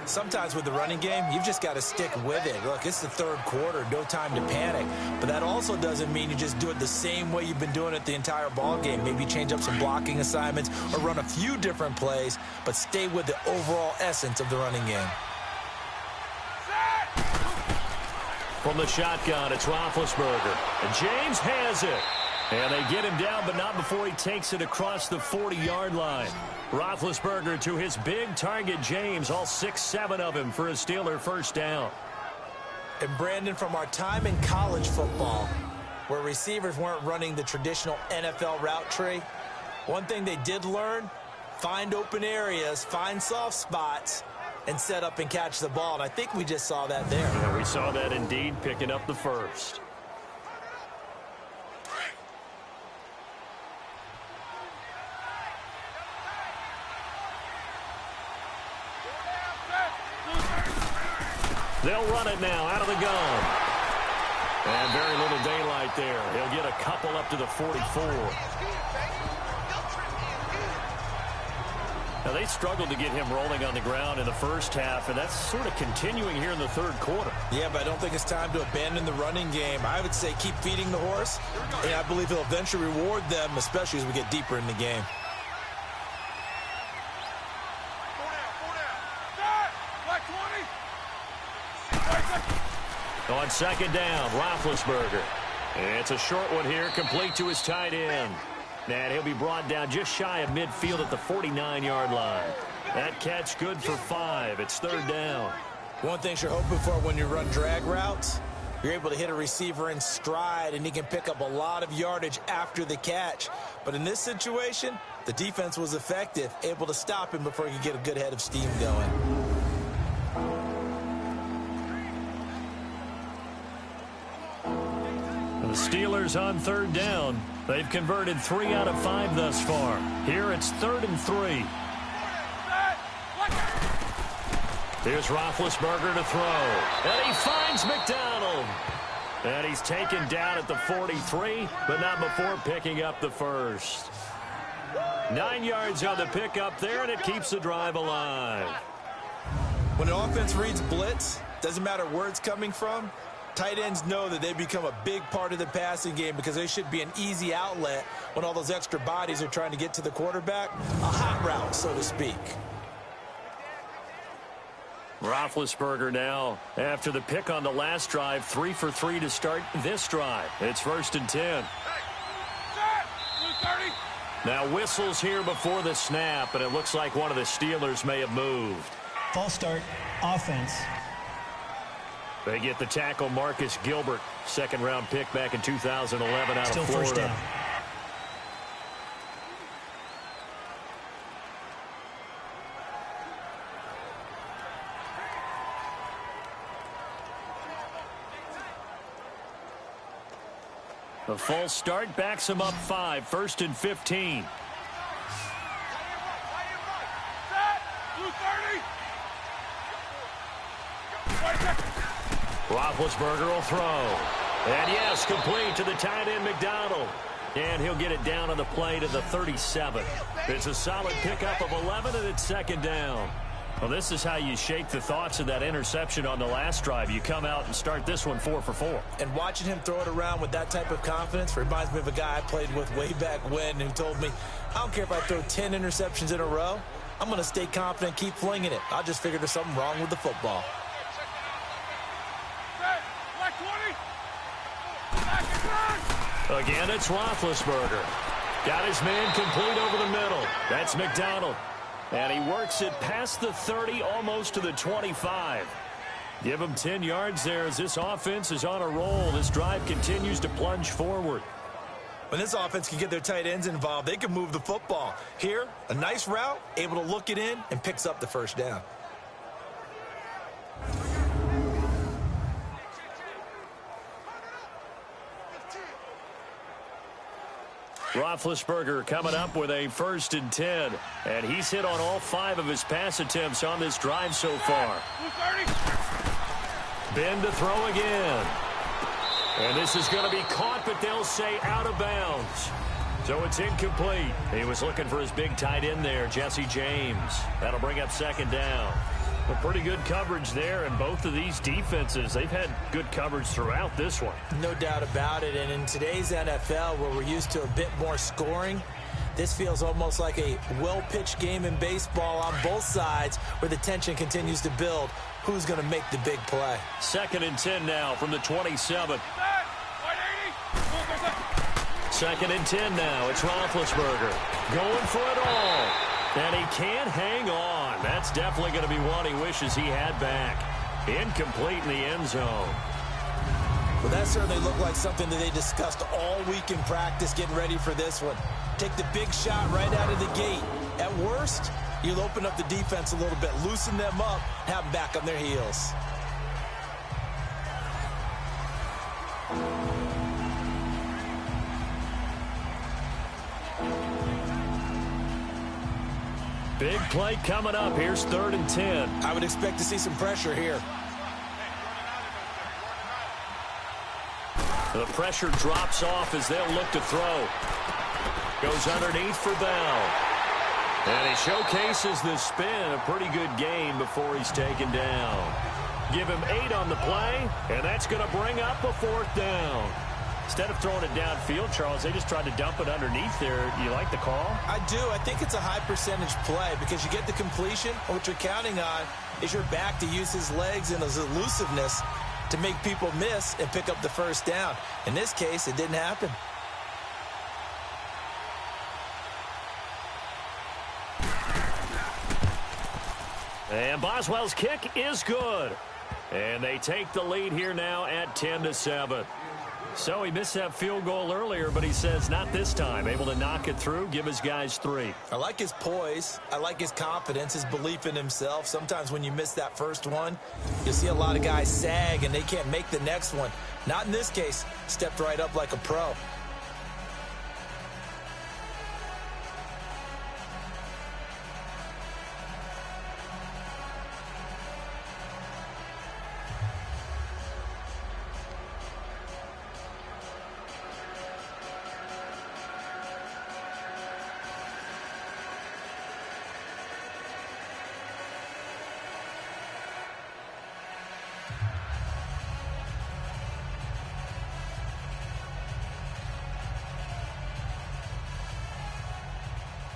Sometimes with the running game, you've just got to stick with it. Look, it's the 3rd quarter, no time to panic. But that also doesn't mean you just do it the same way you've been doing it the entire ball game. Maybe change up some blocking assignments or run a few different plays, but stay with the overall essence of the running game. From the shotgun, it's Roethlisberger. And James has it. And they get him down, but not before he takes it across the 40-yard line. Roethlisberger to his big target, James, all 6-7 of him for a Steeler 1st down. And Brandon, from our time in college football, where receivers weren't running the traditional NFL route tree, one thing they did learn, find open areas, find soft spots, and set up and catch the ball. And I think we just saw that there. Yeah, we saw that indeed, picking up the first. They'll run it now out of the gun. And very little daylight there. He'll get a couple up to the 44. Now, they struggled to get him rolling on the ground in the first half, and that's sort of continuing here in the third quarter. Yeah, but I don't think it's time to abandon the running game. I would say keep feeding the horse, and I believe he'll eventually reward them, especially as we get deeper in the game. On second down, Roethlisberger. It's a short one here, complete to his tight end. And he'll be brought down just shy of midfield at the 49-yard line. That catch good for 5. It's third down. One thing you're hoping for when you run drag routes, you're able to hit a receiver in stride, and he can pick up a lot of yardage after the catch. But in this situation, the defense was effective, able to stop him before he could get a good head of steam going. The Steelers on third down. They've converted 3 out of 5 thus far. Here it's 3rd and 3. Here's Roethlisberger to throw. And he finds McDonald. And he's taken down at the 43, but not before picking up the first. 9 yards on the pickup there, and it keeps the drive alive. When an offense reads blitz, doesn't matter where it's coming from, tight ends know that they become a big part of the passing game because they should be an easy outlet when all those extra bodies are trying to get to the quarterback. A hot route, so to speak. Roethlisberger now, after the pick on the last drive, 3 for 3 to start this drive. It's 1st and 10. Now whistles here before the snap, and it looks like one of the Steelers may have moved. False start, offense. They get the tackle, Marcus Gilbert, second-round pick back in 2011 out Still of Florida. First down. The false start backs him up 5, 1st and 15. Roethlisberger will throw. And yes, complete to the tight end, McDonald. And he'll get it down on the play to the 37. It's a solid pickup of 11, and it's 2nd down. Well, this is how you shake the thoughts of that interception on the last drive. You come out and start this one 4 for 4. And watching him throw it around with that type of confidence reminds me of a guy I played with way back when who told me, I don't care if I throw 10 interceptions in a row. I'm going to stay confident, keep flinging it. I just figured there's something wrong with the football. Again, it's Roethlisberger. Got his man complete over the middle. That's McDonald. And he works it past the 30, almost to the 25. Give him 10 yards there as this offense is on a roll. This drive continues to plunge forward. When this offense can get their tight ends involved, they can move the football. Here, a nice route, able to look it in, and picks up the first down. Roethlisberger coming up with a 1st and 10. And he's hit on all 5 of his pass attempts on this drive so far. Ben to throw again. And this is going to be caught, but they'll say out of bounds. So it's incomplete. He was looking for his big tight end there, Jesse James. That'll bring up 2nd down. Well, pretty good coverage there, and both of these defenses, they've had good coverage throughout this one. No doubt about it, and in today's NFL, where we're used to a bit more scoring, this feels almost like a well-pitched game in baseball on both sides where the tension continues to build. Who's going to make the big play? 2nd and 10 now from the 27. 2nd and 10 now. It's Roethlisberger going for it all. And he can't hang on. That's definitely going to be one he wishes he had back. Incomplete in the end zone. Well, that certainly looked like something that they discussed all week in practice getting ready for this one. Take the big shot right out of the gate. At worst, You'll open up the defense a little bit, loosen them up, have them back on their heels. Big play coming up. Here's 3rd and 10. I would expect to see some pressure here. The pressure drops off as they'll look to throw. Goes underneath for Bell. And he showcases the spin. A pretty good game before he's taken down. Give him 8 on the play, and that's going to bring up a 4th down. Instead of throwing it downfield, Charles, they just tried to dump it underneath there. You like the call? I do. I think it's a high percentage play because you get the completion. What you're counting on is your back to use his legs and his elusiveness to make people miss and pick up the 1st down. In this case, it didn't happen. And Boswell's kick is good. And they take the lead here now at 10-7. So he missed that field goal earlier, but he says not this time. Able to knock it through, give his guys 3. I like his poise. I like his confidence, his belief in himself. Sometimes when you miss that first one, you'll see a lot of guys sag and they can't make the next one. Not in this case. Stepped right up like a pro.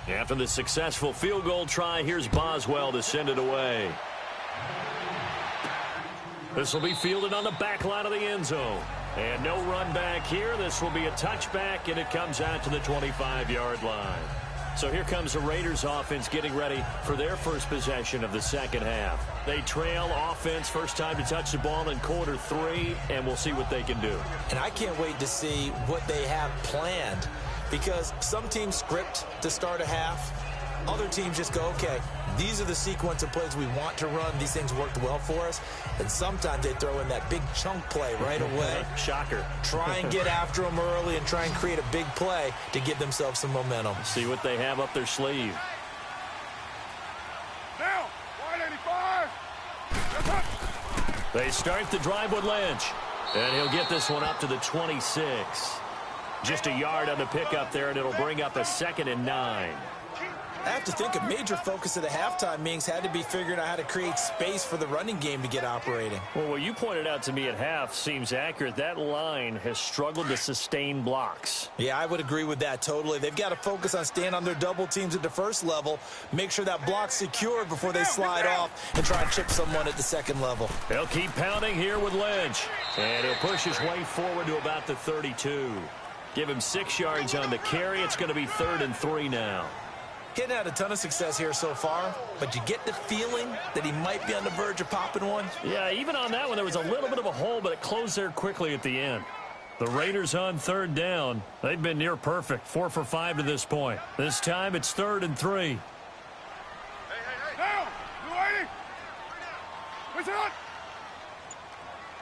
After the successful field goal try, here's Boswell to send it away. This will be fielded on the back line of the end zone. And no run back here. This will be a touchback, and it comes out to the 25-yard line. So here comes the Raiders offense getting ready for their first possession of the second half. They trail offense, first time to touch the ball in quarter 3, and we'll see what they can do. And I can't wait to see what they have planned. Because some teams script to start a half. Other teams just go, okay, these are the sequence of plays we want to run. These things worked well for us. And sometimes they throw in that big chunk play right away. Shocker. Try and get after them early and try and create a big play to give themselves some momentum. See what they have up their sleeve. Now, wide 85. They start the drive with Lynch. And he'll get this one up to the 26. Just a yard on the pickup there, and it'll bring up a 2nd and 9. I have to think a major focus of the halftime meetings had to be figuring out how to create space for the running game to get operating. Well, what you pointed out to me at half seems accurate. That line has struggled to sustain blocks. Yeah, I would agree with that totally. They've got to focus on staying on their double teams at the first level, make sure that block's secured before they slide off and try and chip someone at the second level. They'll keep pounding here with Lynch. And he'll push his way forward to about the 32. Give him 6 yards on the carry. It's going to be 3rd and 3 now. Getting had a ton of success here so far, but you get the feeling that he might be on the verge of popping one. Yeah, even on that one, there was a little bit of a hole, but it closed there quickly at the end. The Raiders on 3rd down. They've been near perfect, 4 for 5 to this point. This time it's 3rd and 3. Hey. Now, blue 80. What's it on?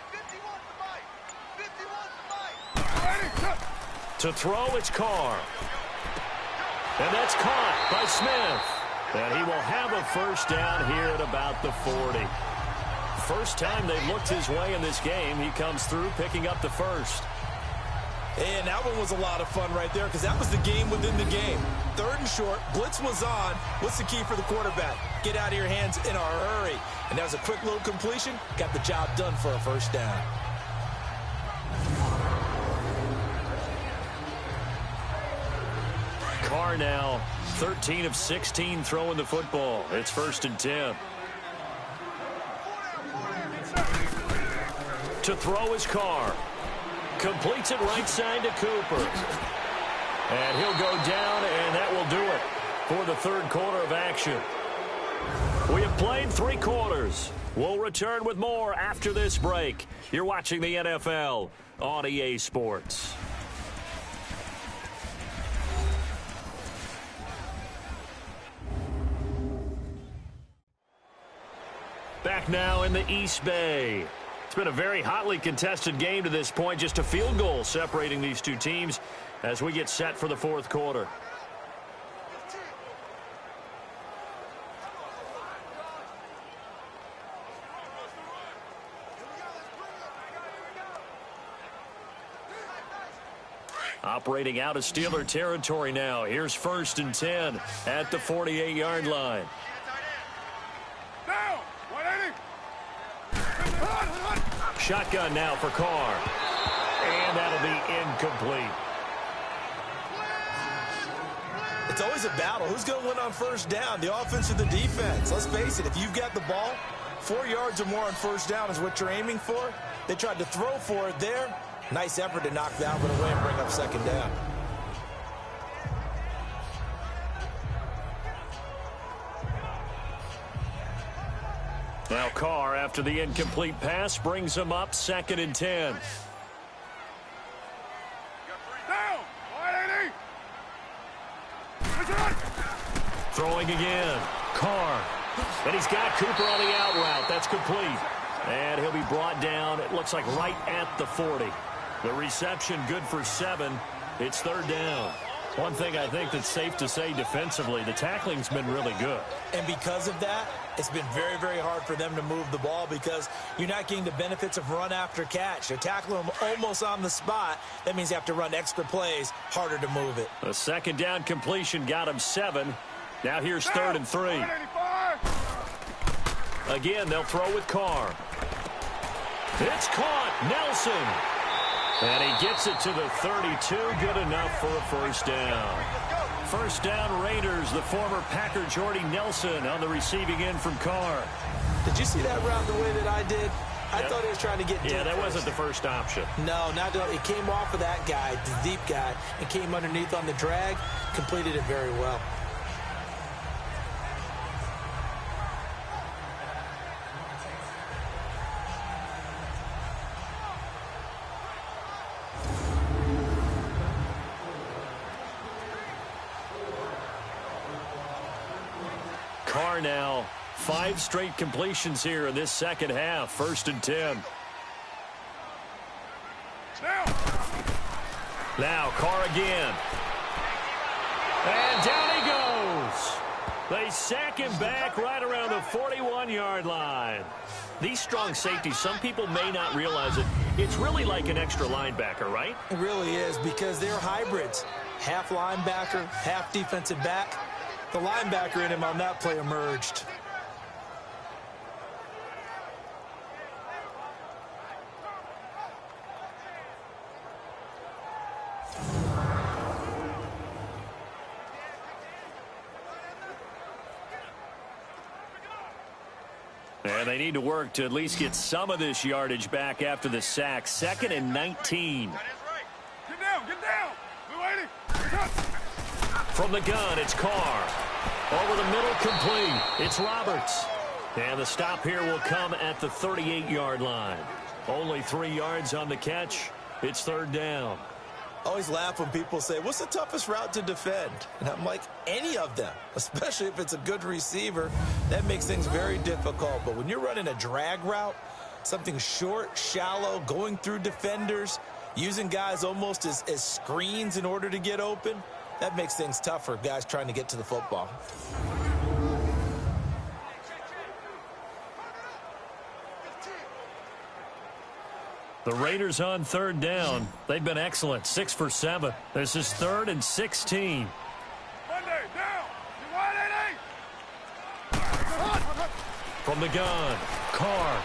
51 to Mike. 80. To throw, it's Carr. And that's caught by Smith. And he will have a 1st down here at about the 40. First time they've looked his way in this game. He comes through picking up the 1st. And that one was a lot of fun right there because that was the game within the game. 3rd and short, blitz was on. What's the key for the quarterback? Get out of your hands in a hurry. And that was a quick little completion. Got the job done for a 1st down. Carr now 13 of 16 throwing the football. It's 1st and 10. To throw is Carr. Completes it right side to Cooper. And he'll go down, and that will do it for the 3rd quarter of action. We have played 3 quarters. We'll return with more after this break. You're watching the NFL on EA Sports. Back now in the East Bay. It's been a very hotly contested game to this point. Just a field goal separating these two teams as we get set for the fourth quarter. Operating out of Steeler territory now. Here's 1st and 10 at the 48-yard line. Down! 180! Shotgun now for Carr. And that'll be incomplete. It's always a battle. Who's going to win on first down, the offense or the defense? Let's face it, if you've got the ball, 4 yards or more on first down is what you're aiming for. They tried to throw for it there. Nice effort to knock that one away and bring up 2nd down. Now Carr, after the incomplete pass, brings him up 2nd and 10. Down! 180! Throwing again. Carr. And he's got Cooper on the out route. That's complete. And he'll be brought down, it looks like right at the 40. The reception good for 7. It's 3rd down. One thing I think that's safe to say defensively, the tackling's been really good. And because of that, it's been very, very hard for them to move the ball because you're not getting the benefits of run after catch. They're tackling them almost on the spot. That means you have to run extra plays, harder to move it. A 2nd down completion got him 7. Now here's 3rd and 3. 185! Again, they'll throw with Carr. It's caught. Nelson. And he gets it to the 32. Good enough for a 1st down. 1st down Raiders. The former Packer Jordy Nelson on the receiving end from Carr. Did you see that route the way that I did? I thought he was trying to get deep. Yeah, that wasn't the first option. No, not at all. It came off of that guy, the deep guy, and came underneath on the drag. Completed it very well. Carr now, 5 straight completions here in this second half. 1st and 10. Now Carr again. And down he goes. They sack him back right around the 41-yard line. These strong safeties, some people may not realize it. It's really like an extra linebacker, right? It really is because they're hybrids. Half linebacker, half defensive back. The linebacker in him on that play emerged. And they need to work to at least get some of this yardage back after the sack. 2nd and 19. Get down! Get down! 280! From the gun, it's Carr. Over the middle, complete. It's Roberts. And the stop here will come at the 38-yard line. Only 3 yards on the catch. It's 3rd down. I always laugh when people say, what's the toughest route to defend? And I'm like, any of them, especially if it's a good receiver. That makes things very difficult. But when you're running a drag route, something short, shallow, going through defenders, using guys almost as screens in order to get open, that makes things tough for guys trying to get to the football. The Raiders on 3rd down. They've been excellent. 6 for 7. This is 3rd and 16. Monday, down! 180! From the gun, Carr.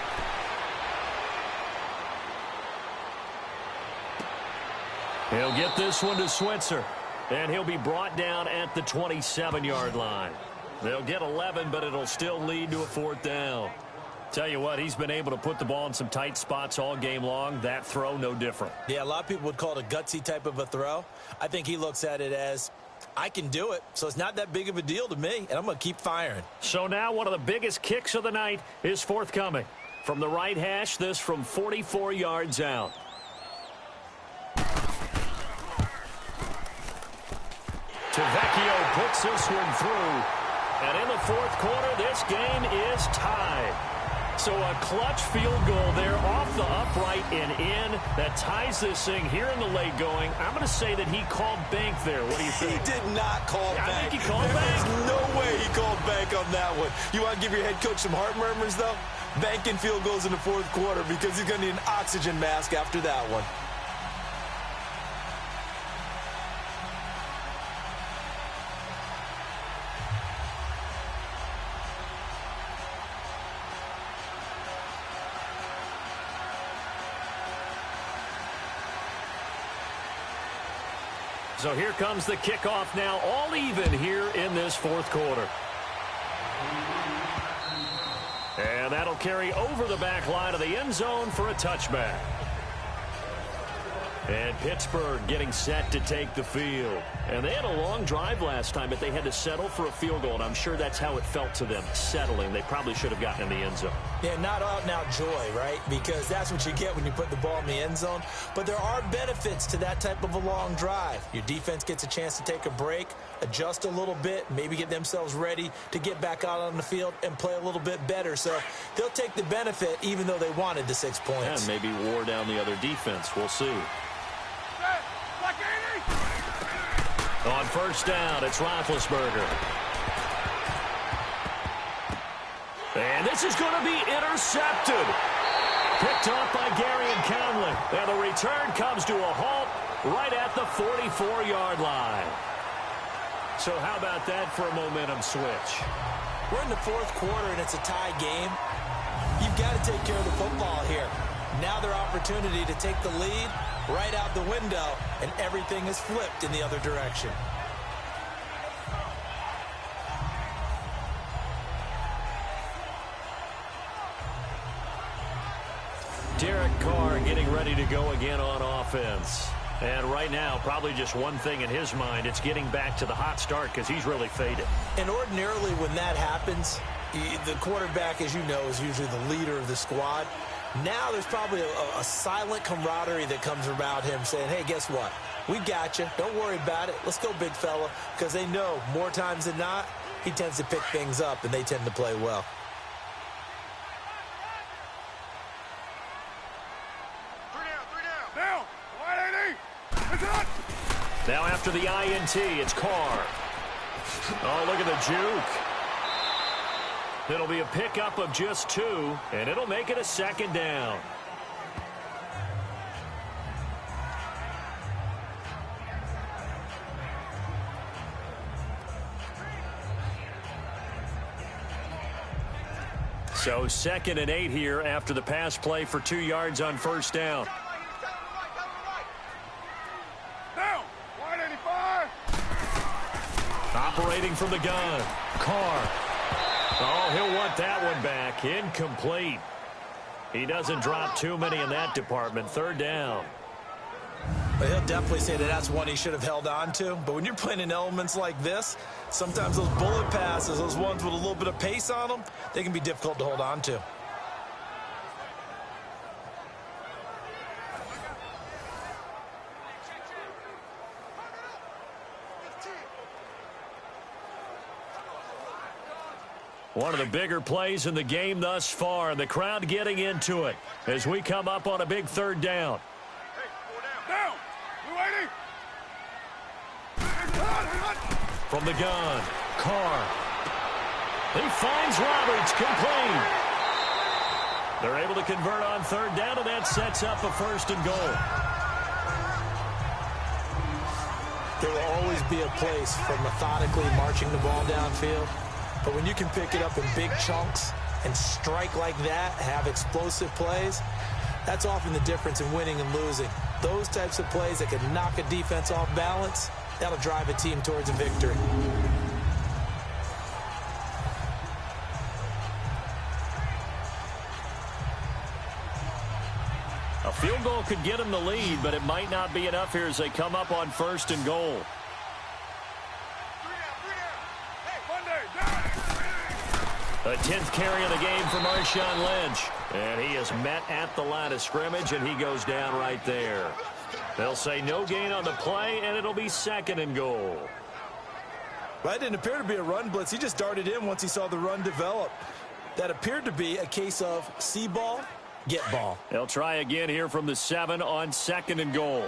He'll get this one to Switzer. And he'll be brought down at the 27-yard line. They'll get 11, but it'll still lead to a 4th down. Tell you what, he's been able to put the ball in some tight spots all game long. That throw, no different. Yeah, a lot of people would call it a gutsy type of a throw. I think he looks at it as, I can do it, so it's not that big of a deal to me, and I'm going to keep firing. So now one of the biggest kicks of the night is forthcoming. From the right hash, this from 44 yards out. Tavecchio puts this one through. And in the 4th quarter, this game is tied. So a clutch field goal there off the upright and in. That ties this thing here in the late going. I'm going to say that he called bank there. What do you think? He did not call bank. I think he called bank. There's no way he called bank on that one. You want to give your head coach some heart murmurs, though? Banking field goals in the fourth quarter because he's going to need an oxygen mask after that one. So here comes the kickoff now, all even here in this fourth quarter. And that'll carry over the back line of the end zone for a touchback. And Pittsburgh getting set to take the field. And they had a long drive last time, but they had to settle for a field goal, and I'm sure that's how it felt to them, settling. They probably should have gotten in the end zone. Yeah, not out and out joy, right? Because that's what you get when you put the ball in the end zone. But there are benefits to that type of a long drive. Your defense gets a chance to take a break, adjust a little bit, maybe get themselves ready to get back out on the field and play a little bit better. So they'll take the benefit even though they wanted the 6 points. And maybe wore down the other defense. We'll see. On first down, it's Roethlisberger. And this is going to be intercepted. Picked off by Gary and Conley. And the return comes to a halt right at the 44-yard line. So how about that for a momentum switch? We're in the fourth quarter, and it's a tie game. You've got to take care of the football here. Now their opportunity to take the lead right out the window, and everything is flipped in the other direction. Derek Carr getting ready to go again on offense. And right now, probably just one thing in his mind, it's getting back to the hot start because he's really faded. And ordinarily when that happens, the quarterback, as you know, is usually the leader of the squad. Now there's probably a silent camaraderie that comes about him saying, hey, guess what? We got you. Don't worry about it. Let's go, big fella. Because they know more times than not, he tends to pick things up, and they tend to play well. Now after the INT, it's Carr. Oh, look at the juke. It'll be a pickup of just 2, and it'll make it a second down. So 2nd and 8 here after the pass play for 2 yards on first down. Operating from the gun. Carr. Oh, he'll want that one back. Incomplete. He doesn't drop too many in that department. 3rd down. But he'll definitely say that that's one he should have held on to. But when you're playing in elements like this, sometimes those bullet passes, those ones with a little bit of pace on them, they can be difficult to hold on to. One of the bigger plays in the game thus far, and the crowd getting into it as we come up on a big 3rd down. Down! We're waiting! From the gun, Carr. He finds Roberts, complete. They're able to convert on 3rd down, and that sets up a 1st and goal. There will always be a place for methodically marching the ball downfield. But when you can pick it up in big chunks and strike like that, have explosive plays, that's often the difference in winning and losing. Those types of plays that can knock a defense off balance, that'll drive a team towards a victory. A field goal could get them the lead, but it might not be enough here as they come up on 1st and goal. A 10th carry of the game for Marshawn Lynch. And he is met at the line of scrimmage, and he goes down right there. They'll say no gain on the play, and it'll be 2nd and goal. That didn't appear to be a run blitz. He just darted in once he saw the run develop. That appeared to be a case of see ball, get ball. They'll try again here from the 7 on 2nd and goal.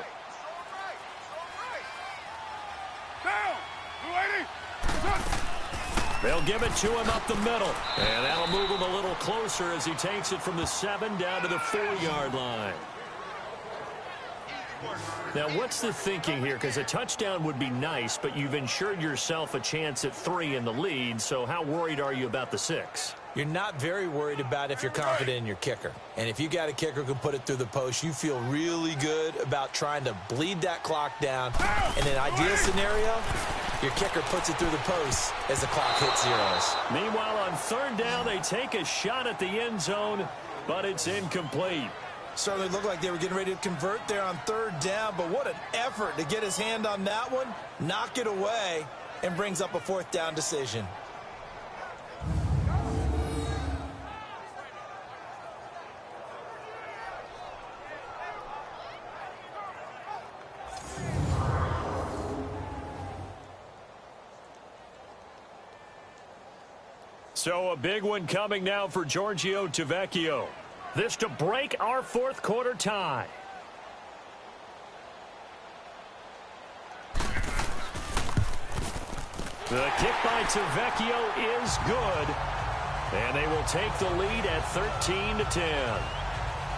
They'll give it to him up the middle. And that'll move him a little closer as he takes it from the 7 down to the 4-yard line. Now, what's the thinking here? Because a touchdown would be nice, but you've ensured yourself a chance at 3 in the lead. So how worried are you about the 6? You're not very worried about if you're confident in your kicker. And if you got a kicker who can put it through the post, you feel really good about trying to bleed that clock down. In an ideal scenario, your kicker puts it through the post as the clock hits zeros. Meanwhile, on 3rd down, they take a shot at the end zone, but it's incomplete. Certainly looked like they were getting ready to convert there on 3rd down, but what an effort to get his hand on that one, knock it away, and brings up a 4th down decision. So a big one coming now for Giorgio Tavecchio. This to break our 4th quarter tie. The kick by Tavecchio is good. And they will take the lead at 13-10.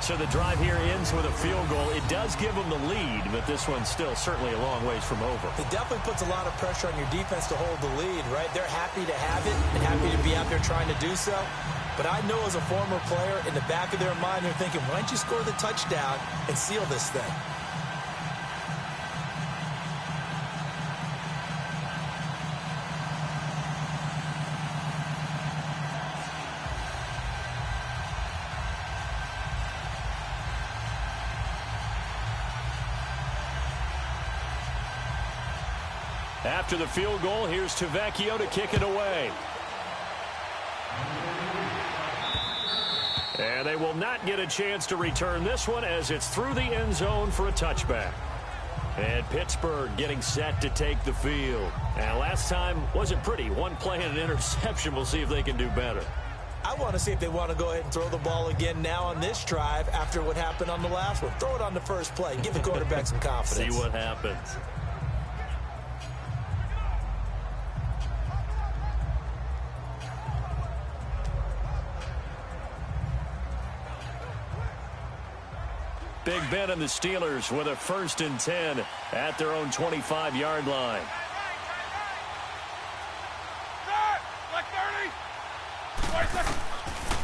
So the drive here ends with a field goal. It does give them the lead, but this one's still certainly a long ways from over. It definitely puts a lot of pressure on your defense to hold the lead, right? They're happy to have it and happy to be out there trying to do so. But I know as a former player, in the back of their mind, they're thinking, why don't you score the touchdown and seal this thing? After the field goal, here's Tavecchio to kick it away. And they will not get a chance to return this one as it's through the end zone for a touchback. And Pittsburgh getting set to take the field. And last time wasn't pretty. One play and an interception. We'll see if they can do better. I want to see if they want to go ahead and throw the ball again now on this drive after what happened on the last one. Throw it on the first play. Give the quarterback some confidence. See what happens. Big Ben and the Steelers with a 1st and 10 at their own 25-yard line.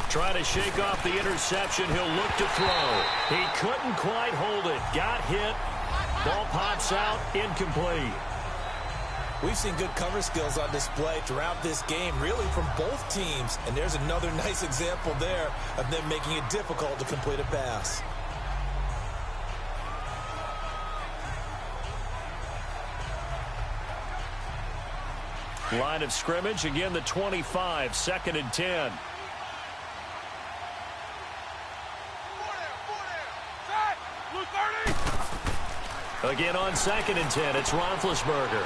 Trying to shake off the interception. He'll look to throw. He couldn't quite hold it. Got hit. Ball pops out. Incomplete. We've seen good cover skills on display throughout this game, really from both teams. And there's another nice example there of them making it difficult to complete a pass. Line of scrimmage, again the 25, 2nd and 10. Again on 2nd and 10, it's Roethlisberger.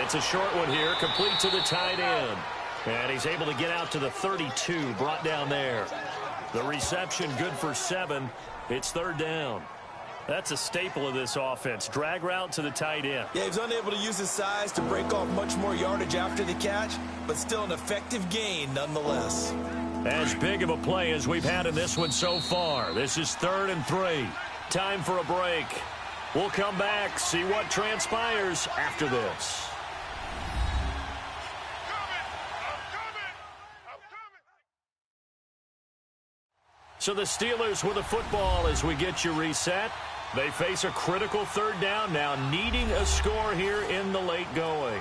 It's a short one here, complete to the tight end. And he's able to get out to the 32, brought down there. The reception good for 7. It's 3rd down. That's a staple of this offense. Drag route to the tight end. Yeah, he's unable to use his size to break off much more yardage after the catch, but still an effective gain nonetheless. As big of a play as we've had in this one so far. This is 3rd and 3. Time for a break. We'll come back, see what transpires after this. So the Steelers with the football as we get you reset. They face a critical 3rd down now, needing a score here in the late going.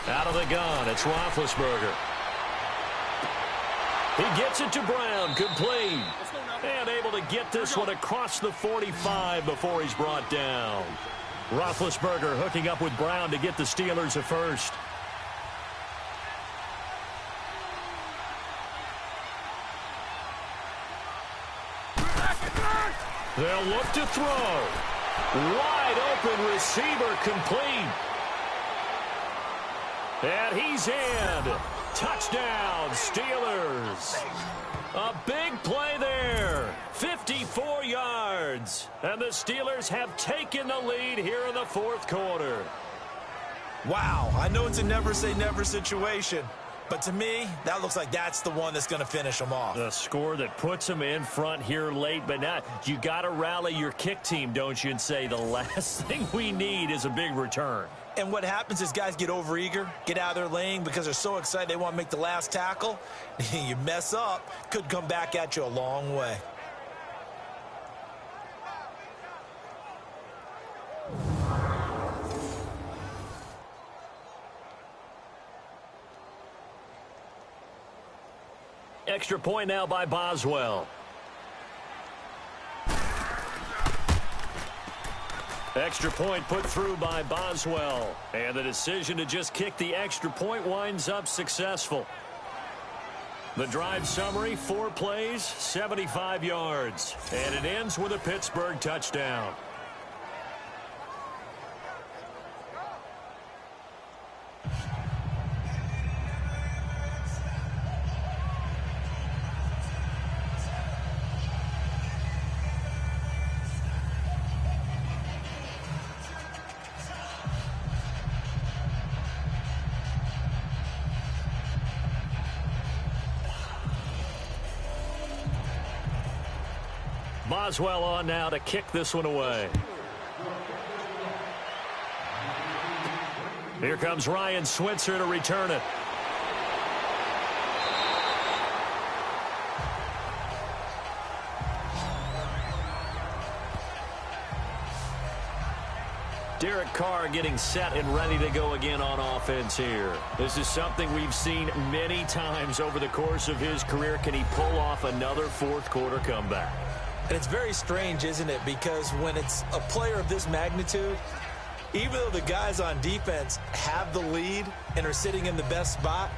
Out of the gun, it's Roethlisberger. He gets it to Brown, complete. And able to get this one across the 45 before he's brought down. Roethlisberger hooking up with Brown to get the Steelers a first. They'll look to throw. Wide open receiver complete. And he's in. Touchdown, Steelers. A big play there. 54 yards. And the Steelers have taken the lead here in the fourth quarter. Wow, I know it's a never-say-never situation, but to me, that looks like that's the one that's going to finish them off. The score that puts them in front here late, but now you got to rally your kick team, don't you, and say the last thing we need is a big return. And what happens is guys get overeager, get out of their lane because they're so excited they want to make the last tackle. You mess up, could come back at you a long way. Extra point now by Boswell. Extra point put through by Boswell. And the decision to just kick the extra point winds up successful. The drive summary, 4 plays, 75 yards. And it ends with a Pittsburgh touchdown. Boswell on now to kick this one away. Here comes Ryan Switzer to return it. Derek Carr getting set and ready to go again on offense here. This is something we've seen many times over the course of his career. Can he pull off another fourth quarter comeback? And it's very strange, isn't it? Because when it's a player of this magnitude, even though the guys on defense have the lead and are sitting in the best spot,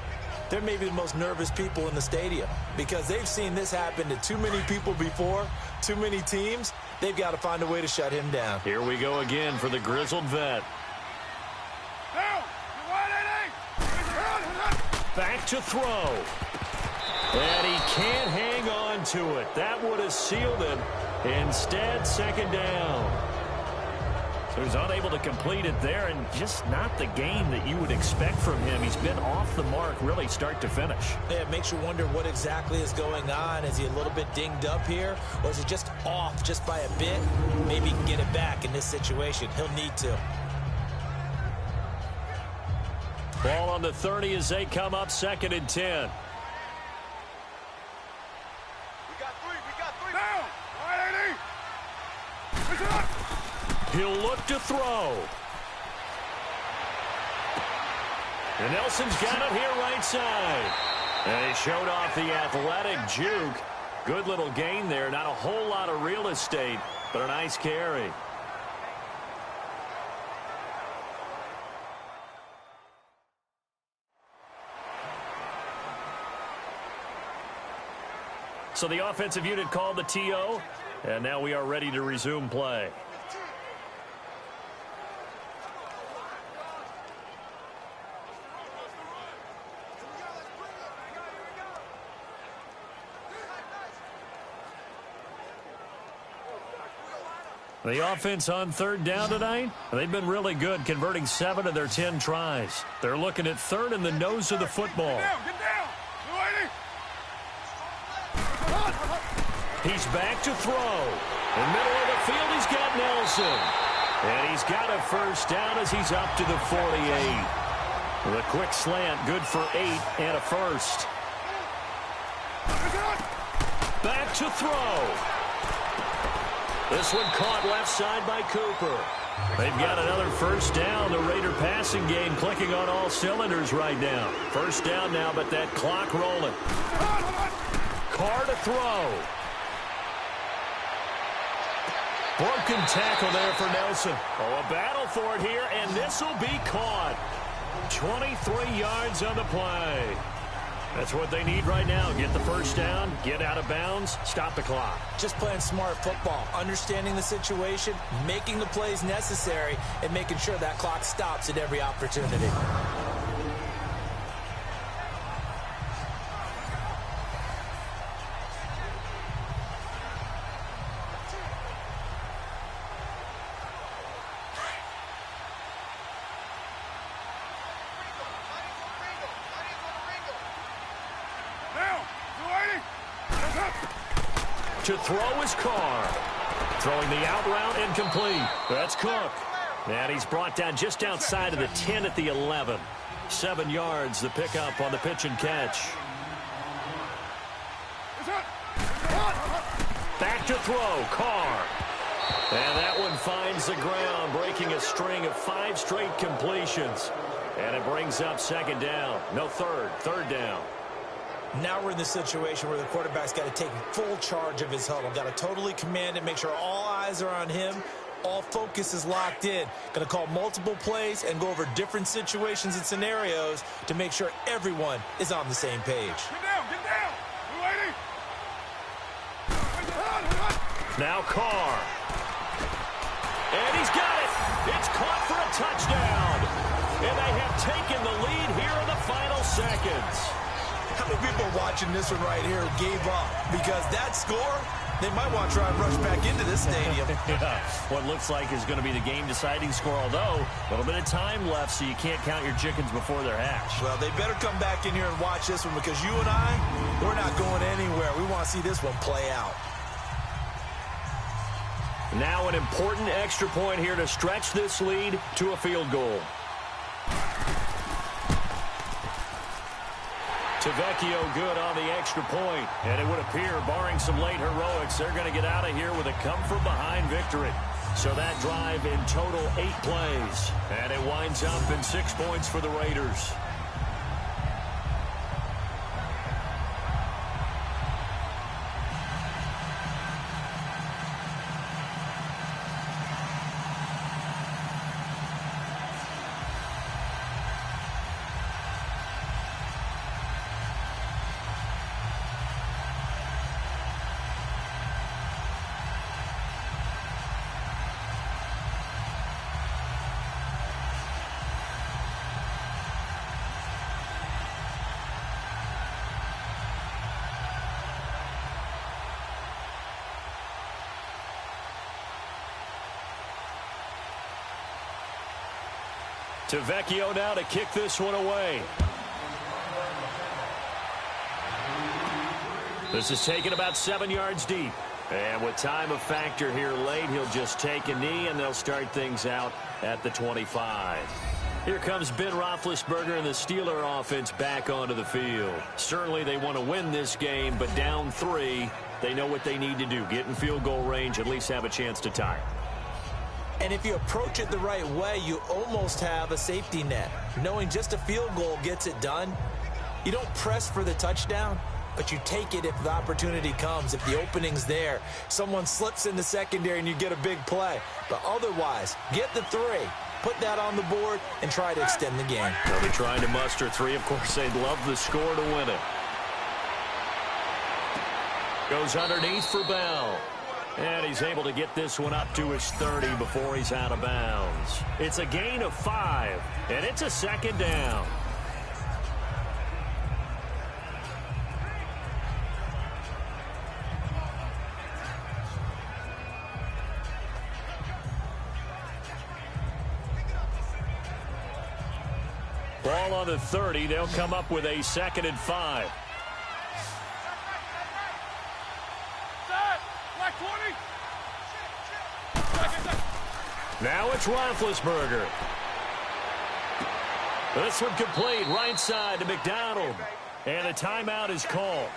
they're maybe the most nervous people in the stadium because they've seen this happen to too many people before, too many teams. They've got to find a way to shut him down. Here we go again for the grizzled vet. Back to throw. And he can't hang on to it. That would have sealed it. Instead, second down. So he's unable to complete it there, and just not the game that you would expect from him. He's been off the mark really start to finish. Yeah, it makes you wonder what exactly is going on. Is he a little bit dinged up here, or is he just off just by a bit? Maybe he can get it back in this situation. He'll need to. Ball on the 30 as they come up 2nd and 10. He'll look to throw. And Nelson's got it here right side. And he showed off the athletic juke. Good little gain there. Not a whole lot of real estate, but a nice carry. So the offensive unit called the TO, and now we are ready to resume play. The offense on 3rd down tonight, they've been really good, converting 7 of their 10 tries. They're looking at 3rd in the nose of the football. Get down. He's back to throw. In the middle of the field, he's got Nelson. And he's got a first down as he's up to the 48. The quick slant, good for 8 and a first. Back to throw. This one caught left side by Cooper. They've got another first down. The Raider passing game clicking on all cylinders right now. First down now, but that clock rolling. Carr to throw. Broken tackle there for Nelson. Oh, a battle for it here, and this will be caught. 23 yards on the play. That's what they need right now. Get the first down, get out of bounds, stop the clock. Just playing smart football, understanding the situation, making the plays necessary, and making sure that clock stops at every opportunity. To throw his Carr. Throwing the out route incomplete. That's Cook. And he's brought down just outside of the 10 at the 11. 7 yards, the pickup on the pitch and catch. Back to throw, Carr. And that one finds the ground, breaking a string of 5 straight completions. And it brings up second down. No, third down. Now we're in the situation where the quarterback's got to take full charge of his huddle. Got to totally command it, make sure all eyes are on him. All focus is locked in. Going to call multiple plays and go over different situations and scenarios to make sure everyone is on the same page. Get down! Now Carr. And he's got it. It's caught for a touchdown. And they have taken the lead here in the final seconds. How many people are watching this one right here who gave up? Because that score, they might want to try and rush back into this stadium. Yeah, what looks like is going to be the game-deciding score, although a little bit of time left, so you can't count your chickens before they're hatched. Well, they better come back in here and watch this one because you and I, we're not going anywhere. We want to see this one play out. Now an important extra point here to stretch this lead to a field goal. Vecchio good on the extra point. And it would appear, barring some late heroics, they're going to get out of here with a come-from-behind victory. So that drive in total 8 plays. And it winds up in 6 points for the Raiders. To Vecchio now to kick this one away. This is taken about 7 yards deep. And with time of factor here late, he'll just take a knee, and they'll start things out at the 25. Here comes Ben Roethlisberger and the Steeler offense back onto the field. Certainly they want to win this game, but down 3, they know what they need to do. Get in field goal range, at least have a chance to tie. And if you approach it the right way, you almost have a safety net. Knowing just a field goal gets it done. You don't press for the touchdown, but you take it if the opportunity comes, if the opening's there. Someone slips in the secondary and you get a big play. But otherwise, get the 3. Put that on the board and try to extend the game. They'll be trying to muster 3. Of course, they'd love the score to win it. Goes underneath for Bell. And he's able to get this one up to his 30 before he's out of bounds. It's a gain of 5, and it's a second down. Ball on the 30. They'll come up with a 2nd and 5. Now it's Roethlisberger. This one complete, right side to McDonald. And a timeout is called.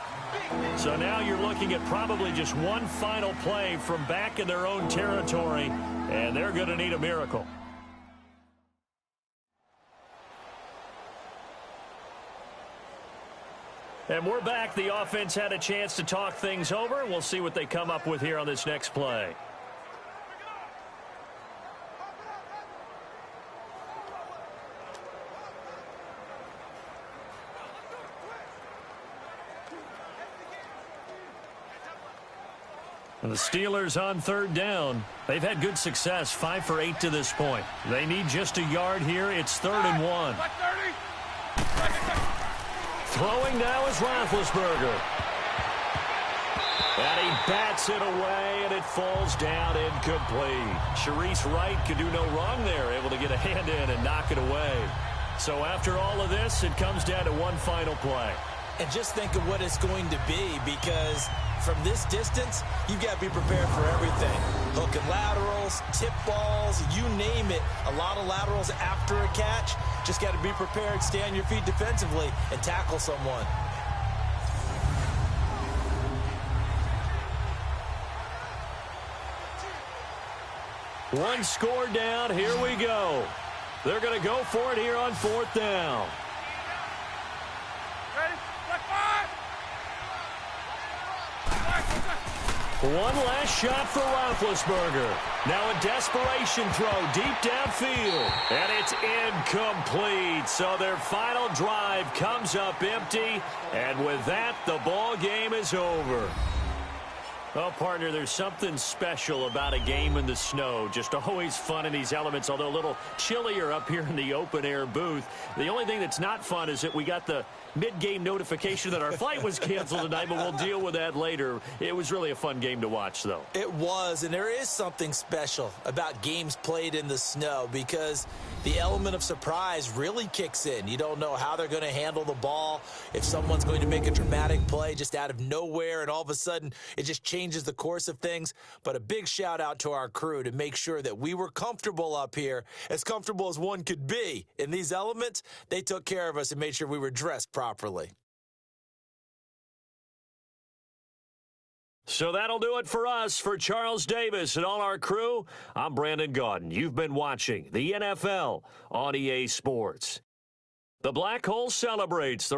So now you're looking at probably just one final play from back in their own territory, and they're going to need a miracle. And we're back. The offense had a chance to talk things over. We'll see what they come up with here on this next play. And the Steelers on third down. They've had good success, 5 for 8 to this point. They need just a yard here. It's 3rd and 1. Throwing now is Roethlisberger. And he bats it away, and it falls down incomplete. Sharice Wright could do no wrong there, able to get a hand in and knock it away. So after all of this, it comes down to one final play. And just think of what it's going to be, because from this distance, you've got to be prepared for everything. Hook and laterals, tip balls, you name it. A lot of laterals after a catch. Just got to be prepared, stay on your feet defensively, and tackle someone. One score down. Here we go. They're going to go for it here on 4th down. One last shot for Roethlisberger. Now a desperation throw deep downfield. And it's incomplete. So their final drive comes up empty. And with that, the ball game is over. Oh, partner, there's something special about a game in the snow. Just always fun in these elements, although a little chillier up here in the open-air booth. The only thing that's not fun is that we got the mid-game notification that our flight was canceled tonight, but we'll deal with that later. It was really a fun game to watch, though. It was, and there is something special about games played in the snow, because the element of surprise really kicks in. You don't know how they're going to handle the ball, if someone's going to make a dramatic play just out of nowhere, and all of a sudden it just changes the course of things. But a big shout out to our crew to make sure that we were comfortable up here, as comfortable as one could be. In these elements, they took care of us and made sure we were dressed properly. So that'll do it for us. For Charles Davis and all our crew, I'm Brandon Gaudin. You've been watching the NFL on EA Sports. The Black Hole celebrates the